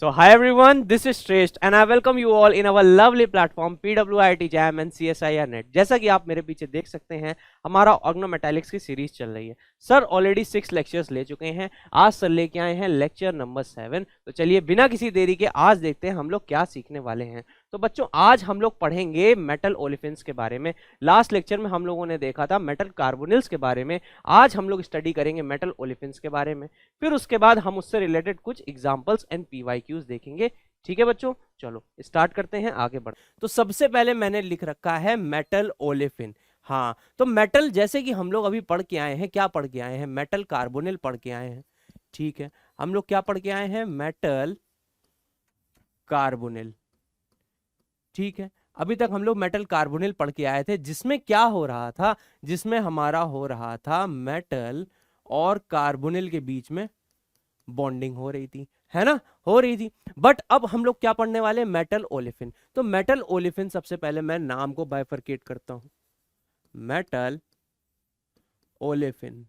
So hi everyone, this is Shrestha and I welcome you all in our lovely platform PWIT Jam and CSIR Net। जैसा कि आप मेरे पीछे देख सकते हैं, हमारा ऑर्गेनोमेटालिक्स की सीरीज चल रही है। सर ऑलरेडी 6 लेक्चर्स ले चुके हैं, आज सर लेके आए हैं लेक्चर नंबर 7। तो चलिए बिना किसी देरी के आज देखते हैं हम लोग क्या सीखने वाले हैं। तो बच्चों आज हम लोग पढ़ेंगे मेटल ओलेफिन्स के बारे में। लास्ट लेक्चर में हम लोगों ने देखा था मेटल कार्बोनिल्स के बारे में, आज हम लोग स्टडी करेंगे मेटल ओलेफिन्स के बारे में। फिर उसके बाद हम उससे रिलेटेड कुछ एग्जांपल्स एंड पीवाईक्यूज देखेंगे। ठीक है बच्चों, चलो स्टार्ट करते हैं, आगे बढ़। तो सबसे पहले मैंने लिख रखा है मेटल ओलेफिन। हाँ, तो मेटल जैसे कि हम लोग अभी पढ़ के आए हैं, क्या पढ़ के आए हैं? मेटल कार्बोनिल पढ़ के आए हैं। ठीक है, हम लोग क्या पढ़ के आए हैं? Metal carbonyl. ठीक है, अभी तक हम लोग मेटल कार्बोनिल पढ़ के आए थे, जिसमें क्या हो रहा था? जिसमें हमारा हो रहा था मेटल और कार्बोनिल के बीच में बॉन्डिंग हो रही थी, है ना, हो रही थी। बट अब हम लोग क्या पढ़ने वाले? Metal olefin. तो मेटल ओलेफिन, सबसे पहले मैं नाम को बाइफरकेट करता हूं। मेटल ओलेफिन,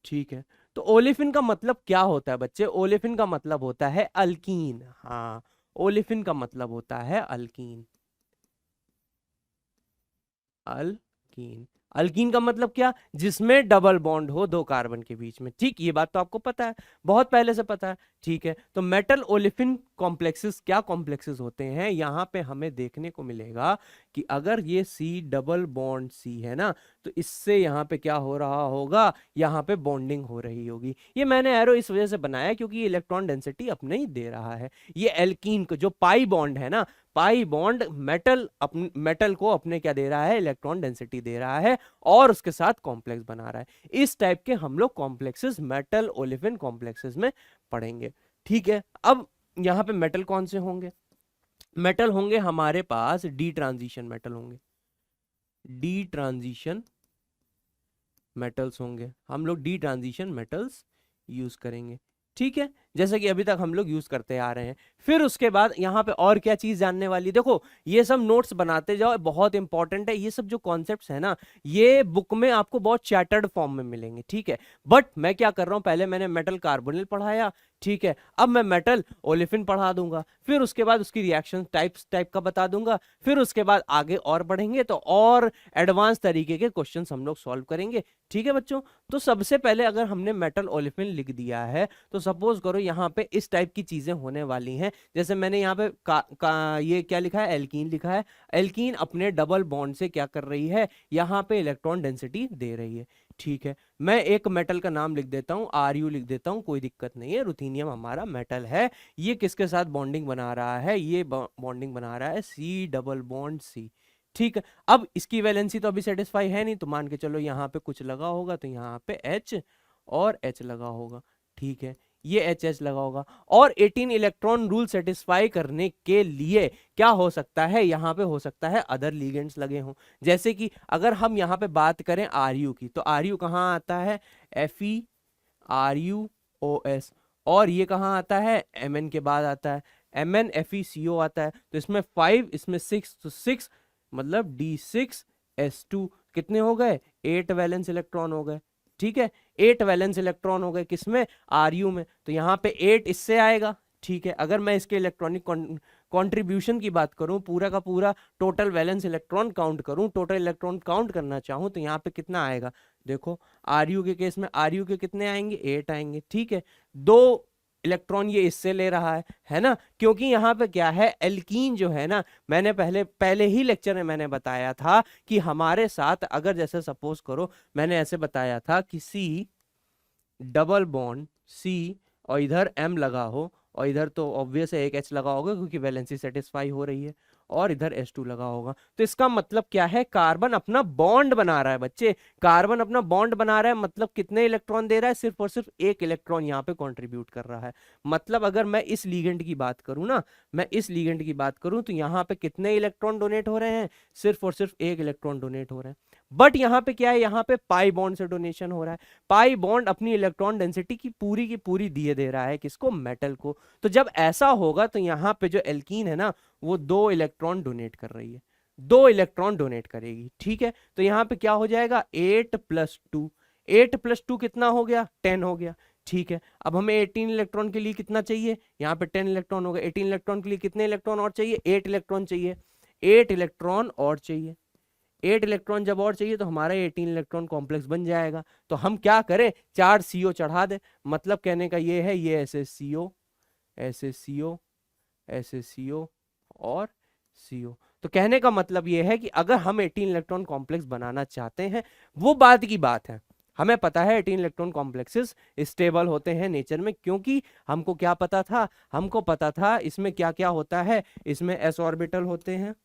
ठीक है। तो ओलेफिन का मतलब क्या होता है बच्चे? ओलेफिन का मतलब होता है अल्कीन। हाँ, ओलेफिन का मतलब होता है अल्कीन। अल्कीन, अल्कीन का मतलब क्या? जिसमें डबल बॉन्ड हो दो कार्बन के बीच में। ठीक, ये बात तो आपको पता है, बहुत पहले से पता है। ठीक है, तो मेटल ओलेफिन कॉम्प्लेक्सेस क्या कॉम्प्लेक्सेस होते हैं? यहां पे हमें देखने को मिलेगा कि अगर ये सी डबल बॉन्ड सी है ना, तो इससे यहाँ पे क्या हो रहा होगा? यहाँ पे बॉन्डिंग हो रही होगी। ये मैंने एरो इस वजह से बनाया क्योंकि ये इलेक्ट्रॉन डेंसिटी अपने ही दे रहा है। ये एल्कीन को जो पाई बॉन्ड है ना, पाई बॉन्ड मेटल को अपने क्या दे रहा है? इलेक्ट्रॉन डेंसिटी दे रहा है और उसके साथ कॉम्प्लेक्स बना रहा है। इस टाइप के हम लोग कॉम्प्लेक्सेस मेटल ओलेफिन कॉम्प्लेक्सेस में पढ़ेंगे। ठीक है, अब यहां पे मेटल कौन से होंगे? मेटल होंगे हमारे पास डी ट्रांजिशन मेटल होंगे, डी ट्रांजिशन मेटल्स होंगे। हम लोग डी ट्रांजिशन मेटल्स यूज करेंगे। ठीक है, जैसे कि अभी तक हम लोग यूज करते आ रहे हैं। फिर उसके बाद यहाँ पे और क्या चीज जानने वाली? देखो, ये सब नोट्स बनाते जाओ, बहुत इंपॉर्टेंट है। ये सब जो कॉन्सेप्ट्स है ना, ये बुक में आपको बहुत चैटर्ड फॉर्म में मिलेंगे। ठीक है, बट मैं क्या कर रहा हूँ, पहले मैंने मेटल कार्बोनिल पढ़ाया, ठीक है, अब मैं मेटल ओलेफिन पढ़ा दूंगा, फिर उसके बाद उसकी रिएक्शन टाइप का बता दूंगा। फिर उसके बाद आगे और बढ़ेंगे तो और एडवांस तरीके के क्वेश्चन हम लोग सॉल्व करेंगे। ठीक है बच्चों, तो सबसे पहले अगर हमने मेटल ओलेफिन लिख दिया है, तो सपोज करो यहाँ पे इस टाइप की चीजें होने वाली हैं। जैसे मैंने यहाँ पे ये क्या लिखा है? एल्कीन लिखा है। एल्कीन अपने डबल बॉन्ड से क्या कर रही है? यहाँ पे इलेक्ट्रॉन डेंसिटी दे रही है। ठीक है, मैं एक मेटल का नाम लिख देता हूँ, आरयू लिख देता हूँ, कोई दिक्कत नहीं है। रुथीनियम हमारा मेटल है। ये किसके साथ बॉन्डिंग बना रहा है? ये बॉन्डिंग बना रहा है सी डबल बॉन्ड सी। ठीक है, अब इसकी वैलेंसी तो अभी सेटिस्फाई है नहीं, तो मान के चलो यहाँ पे कुछ लगा होगा, तो यहाँ पे H और H लगा होगा। ठीक है, ये H लगा होगा। और 18 इलेक्ट्रॉन रूल सेटिस्फाई करने के लिए क्या हो सकता है? यहाँ पे हो सकता है अदर लिगेंड्स लगे हों। जैसे कि अगर हम यहाँ पे बात करें Ru की, तो Ru कहाँ आता है? FeRuOS। और ये कहाँ आता है? Mn के बाद आता है MnFeCO आता है। तो इसमें 5, इसमें 6, तो 6 मतलब D6S2 कितने हो गए? 8 वैलेंस इलेक्ट्रॉन हो गए। ठीक है, 8 वैलेंस इलेक्ट्रॉन हो गए किसमें? Ru में। तो यहाँ पे 8 इससे आएगा। ठीक है, अगर मैं इसके इलेक्ट्रॉनिक कंट्रीब्यूशन की बात करूं, पूरा का पूरा टोटल वैलेंस इलेक्ट्रॉन काउंट करूं, टोटल इलेक्ट्रॉन काउंट करना चाहूं, तो यहाँ पे कितना आएगा? देखो, Ru के केस में Ru के कितने आएंगे? 8 आएंगे। ठीक है, 2 इलेक्ट्रॉन ये इससे ले रहा है ना, क्योंकि यहाँ पे क्या है? एल्कीन जो है ना, मैंने पहले ही लेक्चर में मैंने बताया था कि हमारे साथ अगर जैसे सपोज करो, मैंने ऐसे बताया था कि सी डबल बॉन्ड सी और इधर M लगा हो, और इधर तो ऑब्वियस है एक H लगा होगा क्योंकि वैलेंसी सेटिस्फाई हो रही है, और इधर H2 लगा होगा। तो इसका मतलब क्या है? कार्बन अपना बॉन्ड बना रहा है बच्चे, कार्बन अपना बॉन्ड बना रहा है। मतलब कितने इलेक्ट्रॉन दे रहा है? सिर्फ और सिर्फ एक इलेक्ट्रॉन यहाँ पे कंट्रीब्यूट कर रहा है। मतलब अगर मैं इस लीगेंड की बात करूं ना, मैं इस लीगेंड की बात करूं, तो यहाँ पे कितने इलेक्ट्रॉन डोनेट हो रहे हैं? सिर्फ और सिर्फ एक इलेक्ट्रॉन डोनेट हो रहे हैं। बट यहाँ पे क्या है? यहाँ पे पाई बॉन्ड से डोनेशन हो रहा है। पाई बॉन्ड अपनी इलेक्ट्रॉन डेंसिटी की पूरी दिए दे रहा है किसको? मेटल को। तो जब ऐसा होगा तो यहाँ पे जो एल्कीन है ना, वो 2 इलेक्ट्रॉन डोनेट कर रही है, 2 इलेक्ट्रॉन डोनेट करेगी। ठीक है, तो यहाँ पे क्या हो जाएगा? 8 + 2, 8 + 2 कितना हो गया? 10 हो गया। ठीक है, अब हमें 18 इलेक्ट्रॉन के लिए कितना चाहिए, यहाँ पे 10 इलेक्ट्रॉन होगा, 18 इलेक्ट्रॉन के लिए कितने इलेक्ट्रॉन और चाहिए, 8 इलेक्ट्रॉन चाहिए, 8 इलेक्ट्रॉन और चाहिए, 8 इलेक्ट्रॉन जब और चाहिए तो हमारा 18 इलेक्ट्रॉन कॉम्प्लेक्स बन जाएगा। तो हम क्या करें, 4 CO चढ़ा दे, मतलब कहने का ये है, ये ऐसे CO, ऐसे CO, ऐसे CO और CO। तो कहने का मतलब ये है कि अगर हम 18 इलेक्ट्रॉन कॉम्प्लेक्स बनाना चाहते हैं, वो बात की बात है, हमें पता है 18 इलेक्ट्रॉन कॉम्प्लेक्सेस स्टेबल होते हैं नेचर में, क्योंकि हमको क्या पता था, हमको पता था इसमें क्या क्या होता है, इसमें s ऑर्बिटल होते हैं,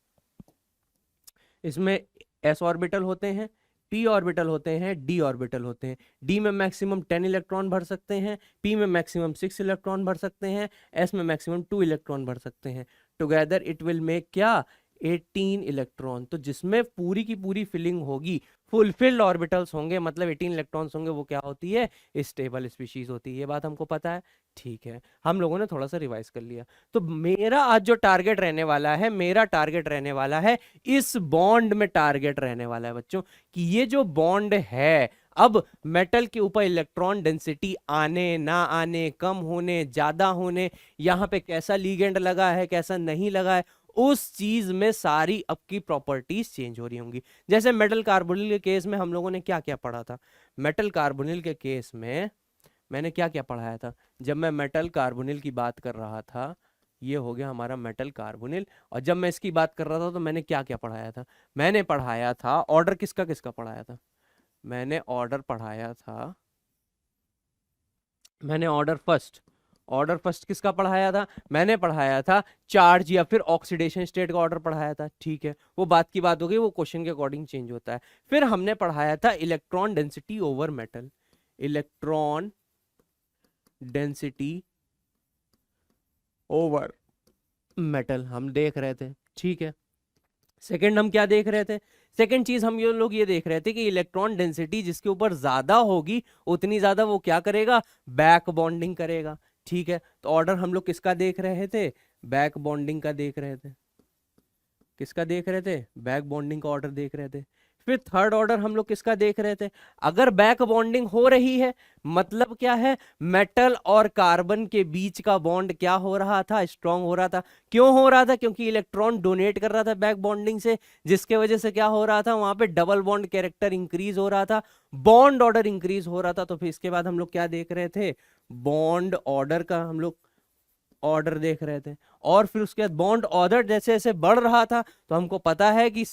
इसमें s ऑर्बिटल होते हैं, p ऑर्बिटल होते हैं, d ऑर्बिटल होते हैं। d में मैक्सिमम 10 इलेक्ट्रॉन भर सकते हैं, p में मैक्सिमम 6 इलेक्ट्रॉन भर सकते हैं, s में मैक्सिमम 2 इलेक्ट्रॉन भर सकते हैं। टुगेदर इट विल मेक क्या, 18 इलेक्ट्रॉन। तो जिसमें पूरी की पूरी फिलिंग होगी, फुलफिल्ड ऑर्बिटल्स होंगे, मतलब 18 इलेक्ट्रॉन्स होंगे, वो क्या होती है, स्टेबल स्पीशीज होती है। ये बात हमको पता है, ठीक है, हम लोगों ने थोड़ा सा रिवाइज कर लिया। तो मेरा आज जो टारगेट रहने वाला है, मेरा टारगेट रहने वाला है, इस बॉन्ड में टारगेट रहने वाला है बच्चों, कि ये जो बॉन्ड है, अब मेटल के ऊपर इलेक्ट्रॉन डेंसिटी आने ना आने, कम होने ज्यादा होने, यहाँ पे कैसा लीगेंड लगा है कैसा नहीं लगा है, उस चीज में सारी अब की प्रॉपर्टीज चेंज हो रही होंगी। जैसे मेटल कार्बोनिल के केस में हम लोगों ने क्या क्या पढ़ा था, मेटल कार्बोनिल के केस में मैंने क्या क्या पढ़ाया था, जब मैं मेटल कार्बोनिल की बात कर रहा था, ये हो गया हमारा मेटल कार्बोनिल, और जब मैं इसकी बात कर रहा था तो मैंने क्या क्या पढ़ाया था, मैंने पढ़ाया था ऑर्डर, किसका किसका पढ़ाया था, मैंने ऑर्डर पढ़ाया था, मैंने ऑर्डर फर्स्ट किसका पढ़ाया था, मैंने पढ़ाया था चार्ज या फिर ऑक्सीडेशन स्टेट का ऑर्डर पढ़ाया था, ठीक है, वो बात की बात हो गई, वो क्वेश्चन के अकॉर्डिंग चेंज होता है। फिर हमने पढ़ाया था electron density over metal, electron density over metal हम देख रहे थे, ठीक है। सेकंड हम क्या देख रहे थे, सेकंड चीज हम ये लोग ये देख रहे थे कि इलेक्ट्रॉन डेंसिटी जिसके ऊपर ज्यादा होगी, उतनी ज्यादा वो क्या करेगा, बैक बॉन्डिंग करेगा, ठीक है। तो ऑर्डर हम लोग किसका देख रहे थे, बैक बॉन्डिंग का देख रहे थे, किसका देख रहे थे, बैक बॉन्डिंग का ऑर्डर देख रहे थे। फिर थर्ड ऑर्डर हम लोग किसका देख रहे थे, अगर बैक बॉन्डिंग हो रही है, मतलब क्या है, मेटल और कार्बन के बीच का बॉन्ड क्या हो रहा था, स्ट्रांग हो रहा था। क्यों हो रहा था, क्योंकि इलेक्ट्रॉन डोनेट कर रहा था बैक बॉन्डिंग से, जिसके वजह से क्या हो रहा था, वहां पे डबल बॉन्ड कैरेक्टर इंक्रीज हो रहा था, बॉन्ड ऑर्डर इंक्रीज हो रहा था। तो फिर इसके बाद हम लोग क्या देख रहे थे, बॉन्ड ऑर्डर का हम लोग ऑर्डर देख रहे थे। और फिर उसके बाद बॉन्ड ऑर्डर जैसे जैसे बढ़ रहा था, तो हमको पता है कि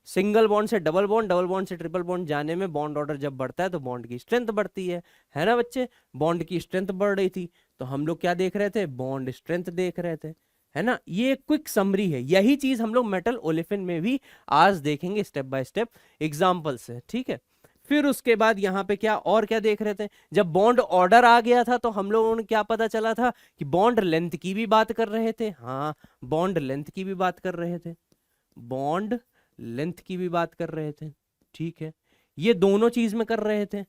सिंगल बॉन्ड से डबल बॉन्ड, डबल बॉन्ड से ट्रिपल बॉन्ड जाने में बॉन्ड ऑर्डर जब बढ़ता है तो बॉन्ड की स्ट्रेंथ बढ़ती है ना बच्चे, बॉन्ड की स्ट्रेंथ बढ़ रही थी, तो हम लोग क्या देख रहे थे, बॉन्ड स्ट्रेंथ देख रहे थे, है ना। ये क्विक समरी है, यही चीज हम लोग मेटल ओलेफिन में भी आज देखेंगे स्टेप बाय स्टेप एग्जाम्पल से, ठीक है। फिर उसके बाद यहाँ पे क्या और क्या देख रहे थे, जब बॉन्ड ऑर्डर आ गया था तो हम लोगों ने क्या पता चला था कि बॉन्ड लेंथ की भी बात कर रहे थे, हाँ बॉन्ड लेंथ की भी बात कर रहे थे, बॉन्ड लेंथ की भी बात कर रहे थे, ठीक है। ये दोनों चीज में कर रहे थे,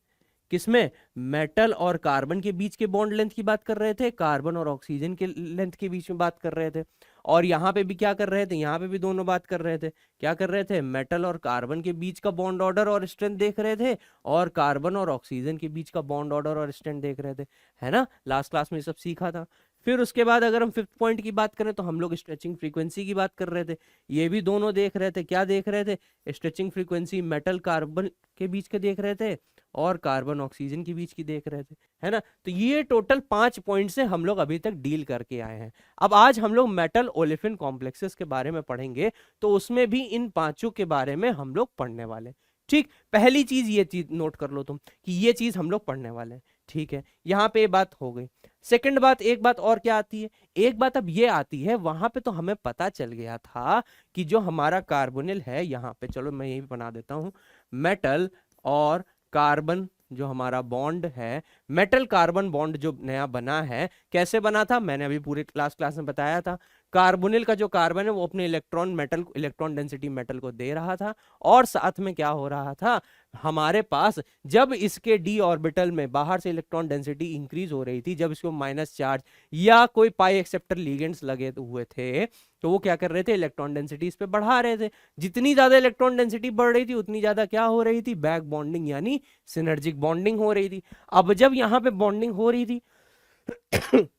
किसमें, मेटल और कार्बन के बीच के बॉन्ड लेंथ की बात कर रहे थे, कार्बन और ऑक्सीजन के लेंथ के बीच में बात कर रहे थे। और यहाँ पे भी क्या कर रहे थे, यहाँ पे भी दोनों बात कर रहे थे, क्या कर रहे थे, मेटल और कार्बन के बीच का बॉन्ड ऑर्डर और स्ट्रेंथ देख रहे थे, और कार्बन और ऑक्सीजन के बीच का बॉन्ड ऑर्डर और स्ट्रेंथ देख रहे थे, है ना, लास्ट क्लास में ये सब सीखा था। फिर उसके बाद अगर हम फिफ्थ पॉइंट की बात करें तो हम लोग स्ट्रेचिंग फ्रीक्वेंसी की बात कर रहे थे, ये भी दोनों देख रहे थे, क्या देख रहे थे, स्ट्रेचिंग फ्रीक्वेंसी मेटल कार्बन के बीच के देख रहे थे और कार्बन ऑक्सीजन के बीच की देख रहे थे, है ना। तो ये टोटल 5 पॉइंट से हम लोग अभी तक डील करके आए हैं। अब आज हम लोग मेटल ओलेफिन कॉम्प्लेक्सेस के बारे में पढ़ेंगे, तो उसमें भी इन पांचों के बारे में हम लोग पढ़ने वाले, ठीक। पहली चीज ये चीज नोट कर लो तुम कि ये चीज हम लोग पढ़ने वाले हैं, ठीक है, यहाँ पे बात हो गई। सेकंड बात, एक बात और क्या आती है, एक बात अब ये आती है, वहां पे तो हमें पता चल गया था कि जो हमारा कार्बोनिल है, यहाँ पे चलो मैं यही बना देता हूं, मेटल और कार्बन जो हमारा बॉन्ड है, मेटल कार्बन बॉन्ड जो नया बना है, कैसे बना था, मैंने अभी पूरे क्लास में बताया था। कार्बोनिल का जो कार्बन है वो अपने इलेक्ट्रॉन डेंसिटी मेटल को दे रहा था, और साथ में क्या हो रहा था, हमारे पास जब इसके डी ऑर्बिटल में बाहर से इलेक्ट्रॉन डेंसिटी इंक्रीज हो रही थी, जब इसको माइनस चार्ज या कोई पाई एक्सेप्टर लिगेंड्स लगे हुए थे, तो वो क्या कर रहे थे, इलेक्ट्रॉन डेंसिटी इस पे बढ़ा रहे थे। जितनी ज्यादा इलेक्ट्रॉन डेंसिटी बढ़ रही थी उतनी ज्यादा क्या हो रही थी, बैक बॉन्डिंग यानी सिनर्जिक बॉन्डिंग हो रही थी। अब जब यहाँ पे बॉन्डिंग हो रही थी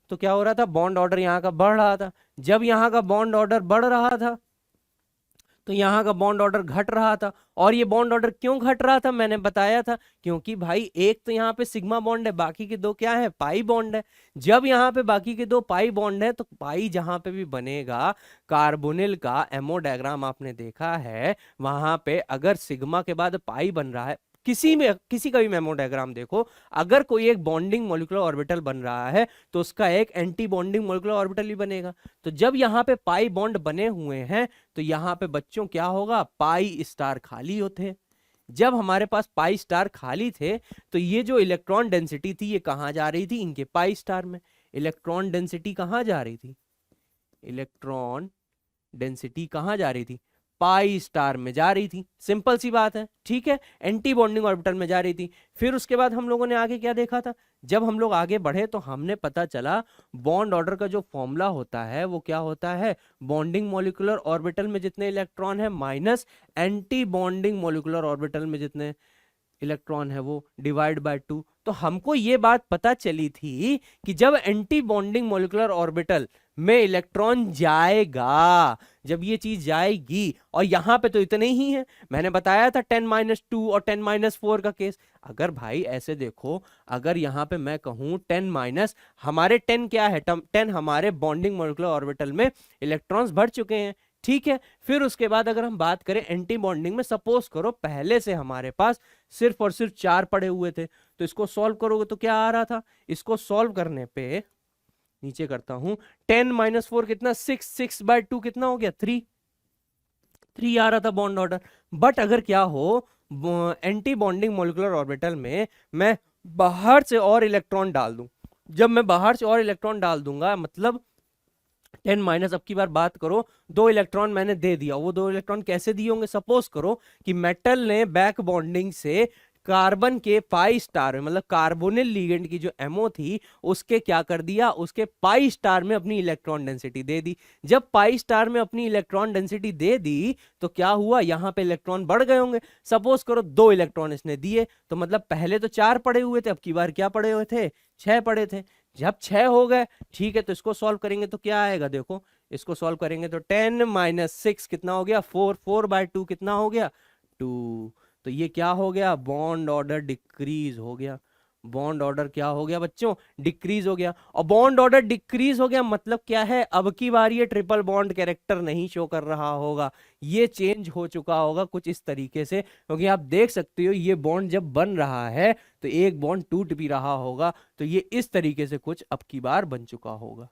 तो क्या हो रहा था, बॉन्ड ऑर्डर यहाँ का बढ़ रहा था। जब यहाँ का बॉन्ड ऑर्डर बढ़ रहा था तो यहाँ का बॉन्ड ऑर्डर घट रहा था। और ये बॉन्ड ऑर्डर क्यों घट रहा था, मैंने बताया था, क्योंकि भाई एक तो यहाँ पे सिग्मा बॉन्ड है, बाकी के दो क्या है, पाई बॉन्ड है। जब यहाँ पे बाकी के दो पाई बॉन्ड है तो पाई जहां पे भी बनेगा, कार्बोनिल का एमओ डायग्राम आपने देखा है, वहां पे अगर सिग्मा के बाद पाई बन रहा है, किसी का भी मेमो डायग्राम देखो, अगर कोई एक बॉन्डिंग मॉलिक्यूलर ऑर्बिटल बन रहा है तो उसका एक एंटी बॉन्डिंग मॉलिक्यूलर ऑर्बिटल भी बनेगा। तो जब यहाँ पे पाई बॉन्ड बने हुए हैं तो यहाँ पे बच्चों क्या होगा, पाई स्टार खाली होते हैं। जब हमारे पास पाई स्टार खाली थे तो ये जो इलेक्ट्रॉन डेंसिटी थी ये कहाँ जा रही थी, इनके पाई स्टार में। इलेक्ट्रॉन डेंसिटी कहाँ जा रही थी, इलेक्ट्रॉन डेंसिटी कहाँ जा रही थी, पाई स्टार में जा रही थी। सिंपल सी बात है, ठीक है, एंटी बॉन्डिंग ऑर्बिटल में जा रही थी। फिर उसके बाद हम लोगों ने आगे क्या देखा था, जब हम लोग आगे बढ़े तो हमने पता चला बॉन्ड ऑर्डर का जो फॉर्मूला होता है वो क्या होता है, बॉन्डिंग मॉलिक्यूलर ऑर्बिटल में जितने इलेक्ट्रॉन है minus anti bonding molecular orbital में जितने इलेक्ट्रॉन है वो डिवाइड बाय 2। तो हमको ये बात पता चली थी कि जब एंटी बॉन्डिंग मॉलिक्यूलर ऑर्बिटल में इलेक्ट्रॉन जाएगा, जब ये चीज जाएगी, और यहां पे तो इतने ही हैं, मैंने बताया था 10-2 और 10-4 का केस। अगर भाई ऐसे देखो, अगर यहां पे मैं कहूं 10 हमारे 10 क्या है, 10 हमारे बॉन्डिंग मॉलिक्यूलर ऑर्बिटल में इलेक्ट्रॉन्स भर चुके हैं, ठीक है। फिर उसके बाद अगर हम बात करें एंटी बॉन्डिंग में, सपोज करो पहले से हमारे पास सिर्फ और सिर्फ 4 पड़े हुए थे, तो इसको सॉल्व करोगे तो क्या आ रहा था, इसको सॉल्व करने पे नीचे करता हूं, 10-4 कितना, 6/2 कितना हो गया, 3 आ रहा था बॉन्ड ऑर्डर। बट अगर क्या हो, एंटी बॉन्डिंग मॉलिक्यूलर ऑर्बिटल में मैं बाहर से और इलेक्ट्रॉन डाल दूं, जब मैं बाहर से और इलेक्ट्रॉन डाल दूंगा, मतलब 10 अब की बार बात करो, 2 इलेक्ट्रॉन मैंने दे दिया, वो 2 इलेक्ट्रॉन कैसे दिए होंगे, सपोज करो कि मेटल ने बैक बॉन्डिंग से कार्बन के पाई स्टार में, मतलब कार्बोनिल लिगेंड की जो एमओ थी उसके क्या कर दिया, उसके पाई स्टार में अपनी इलेक्ट्रॉन डेंसिटी दे दी। जब पाई स्टार में अपनी इलेक्ट्रॉन डेंसिटी दे दी तो क्या हुआ, यहां पे इलेक्ट्रॉन बढ़ गए होंगे। सपोज करो 2 इलेक्ट्रॉन इसने दिए, तो मतलब पहले तो 4 पड़े हुए थे, अब की बार क्या पड़े हुए थे, 6 पड़े थे। जब 6 हो गए, ठीक है, तो इसको सॉल्व करेंगे तो क्या आएगा, देखो इसको सॉल्व करेंगे तो 10-6 कितना हो गया, 4/2 कितना हो गया, 2। तो ये क्या हो गया, बॉन्ड ऑर्डर डिक्रीज हो गया। बॉन्ड ऑर्डर क्या हो गया बच्चों, डिक्रीज हो गया। और बॉन्ड ऑर्डर डिक्रीज हो गया मतलब क्या है, अब की बार ये ट्रिपल बॉन्ड कैरेक्टर नहीं शो कर रहा होगा, ये चेंज हो चुका होगा कुछ इस तरीके से, क्योंकि आप देख सकते हो ये बॉन्ड जब बन रहा है तो एक बॉन्ड टूट भी रहा होगा, तो ये इस तरीके से कुछ अब की बार बन चुका होगा,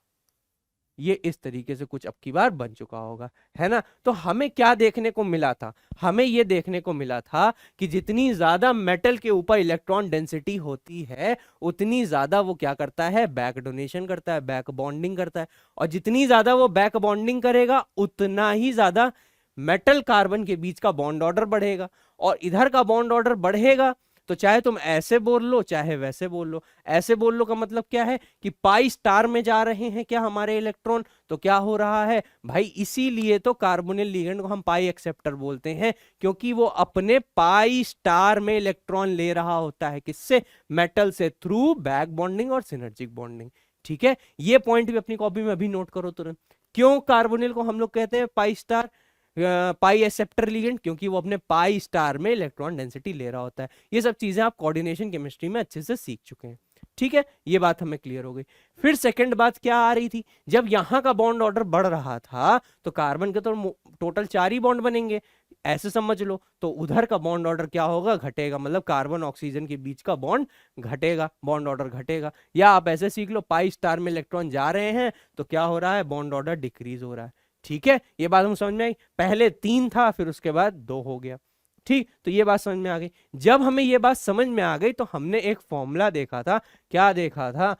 ये इस तरीके से कुछ अब की बार बन चुका होगा, है ना। तो हमें क्या देखने को मिला था, हमें ये देखने को मिला था कि जितनी ज्यादा मेटल के ऊपर इलेक्ट्रॉन डेंसिटी होती है उतनी ज्यादा वो क्या करता है, बैक डोनेशन करता है, बैक बॉन्डिंग करता है। और जितनी ज्यादा वो बैक बॉन्डिंग करेगा उतना ही ज्यादा मेटल कार्बन के बीच का बॉन्ड ऑर्डर बढ़ेगा। और इधर का बॉन्ड ऑर्डर बढ़ेगा तो चाहे तुम ऐसे बोल लो चाहे वैसे बोल लो, ऐसे बोल लो का मतलब क्या है कि पाई स्टार में जा रहे हैं क्या हमारे इलेक्ट्रॉन, तो क्या हो रहा है भाई, इसीलिए तो कार्बोनिल लिगेंड को हम पाई एक्सेप्टर बोलते हैं, क्योंकि वो अपने पाई स्टार में इलेक्ट्रॉन ले रहा होता है, किससे, मेटल से, थ्रू बैक बॉन्डिंग और सिनर्जिक बॉन्डिंग। ठीक है, ये पॉइंट भी अपनी कॉपी में अभी नोट करो तुरंत। क्यों कार्बोनिल को हम लोग कहते हैं पाई स्टार, पाई एक्सेप्टर लिगेंड, क्योंकि वो अपने पाई स्टार में इलेक्ट्रॉन डेंसिटी ले रहा होता है। ये सब चीजें आप कोऑर्डिनेशन केमिस्ट्री में अच्छे से सीख चुके हैं, ठीक है, ये बात हमें क्लियर हो गई। फिर सेकंड बात क्या आ रही थी, जब यहां का बॉन्ड ऑर्डर बढ़ रहा था तो कार्बन के तो टोटल 4 ही बॉन्ड बनेंगे, ऐसे समझ लो, तो उधर का बॉन्ड ऑर्डर क्या होगा, घटेगा, मतलब कार्बन ऑक्सीजन के बीच का बॉन्ड घटेगा, बॉन्ड ऑर्डर घटेगा। या आप ऐसे सीख लो, पाई स्टार में इलेक्ट्रॉन जा रहे हैं तो क्या हो रहा है, बॉन्ड ऑर्डर डिक्रीज हो रहा है। ठीक है, ये बात हम समझ में आई, पहले 3 था फिर उसके बाद 2 हो गया। ठीक, तो ये बात समझ में आ गई। जब हमें ये बात समझ में आ गई तो हमने एक फॉर्मूला देखा था, क्या देखा था,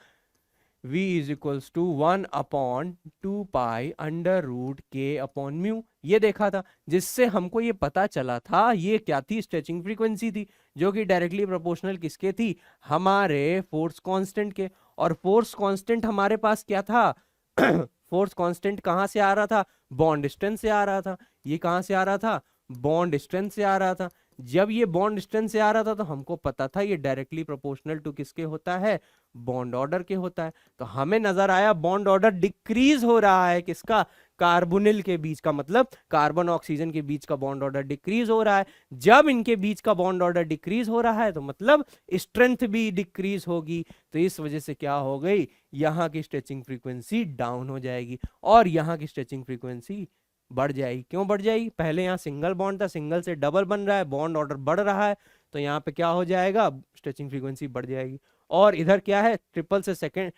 v is equals to 1/2π√k/μ। ये देखा था, जिससे हमको ये पता चला था ये क्या थी, स्ट्रेचिंग फ्रीक्वेंसी थी, जो कि डायरेक्टली प्रोपोर्शनल किसके थी, हमारे फोर्स कांस्टेंट के। और फोर्स कांस्टेंट हमारे पास क्या था फोर्स कांस्टेंट कहाँ से आ रहा था, बॉन्ड स्ट्रेंथ से आ रहा था। ये कहाँ से आ रहा था, बॉन्ड स्ट्रेंथ से आ रहा था। जब ये बॉन्ड स्ट्रेंथ से आ रहा था तो हमको पता था ये डायरेक्टली प्रोपोर्शनल टू किसके होता है, बॉन्ड ऑर्डर के होता है। तो हमें नजर आया बॉन्ड ऑर्डर डिक्रीज हो रहा है, किसका, कार्बोनिल के बीच का, मतलब कार्बन ऑक्सीजन के बीच का बॉन्ड ऑर्डर डिक्रीज हो रहा है। जब इनके बीच का बॉन्ड ऑर्डर डिक्रीज हो रहा है तो मतलब स्ट्रेंथ भी डिक्रीज होगी। तो इस वजह से क्या हो गई, यहाँ की स्ट्रेचिंग फ्रीक्वेंसी डाउन हो जाएगी और यहाँ की स्ट्रेचिंग फ्रीक्वेंसी बढ़ जाएगी। क्यों बढ़ जाएगी, पहले यहाँ सिंगल बॉन्ड था, सिंगल से डबल बन रहा है, बॉन्ड ऑर्डर बढ़ रहा है, तो यहाँ पे क्या हो जाएगा, स्ट्रेचिंग फ्रीक्वेंसी बढ़ जाएगी। और इधर क्या है, ट्रिपल से सेकंड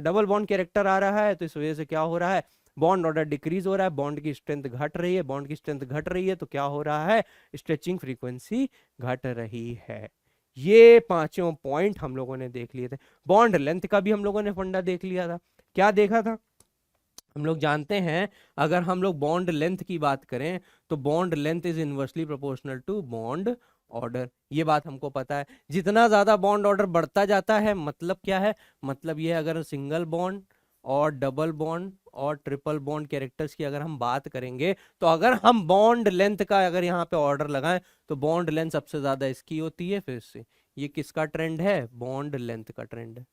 डबल बॉन्ड कैरेक्टर आ रहा है, तो इस वजह से क्या हो रहा है, बॉन्ड ऑर्डर डिक्रीज हो रहा है, बॉन्ड की स्ट्रेंथ घट रही है, बॉन्ड की स्ट्रेंथ घट रही है, तो क्या हो रहा है, स्ट्रेचिंग फ्रीक्वेंसी घट रही है। ये पांचों पॉइंट हम लोगों ने देख लिए थे। बॉन्ड लेंथ का भी हम लोगों ने फंडा देख लिया था। क्या देखा था, हम लोग जानते हैं अगर हम लोग बॉन्ड लेंथ की बात करें तो bond length is inversely proportional to bond order. ये बात हमको पता है। जितना ज्यादा बॉन्ड ऑर्डर बढ़ता जाता है, मतलब क्या है, मतलब ये अगर सिंगल बॉन्ड और डबल बॉन्ड और ट्रिपल बॉन्ड कैरेक्टर्स की अगर हम बात करेंगे, तो अगर हम बॉन्ड लेंथ का अगर यहाँ पे ऑर्डर लगाएं तो बॉन्ड लेंथ सबसे ज्यादा इसकी होती है। फिर से ये किसका ट्रेंड है, बॉन्ड लेंथ का ट्रेंड है,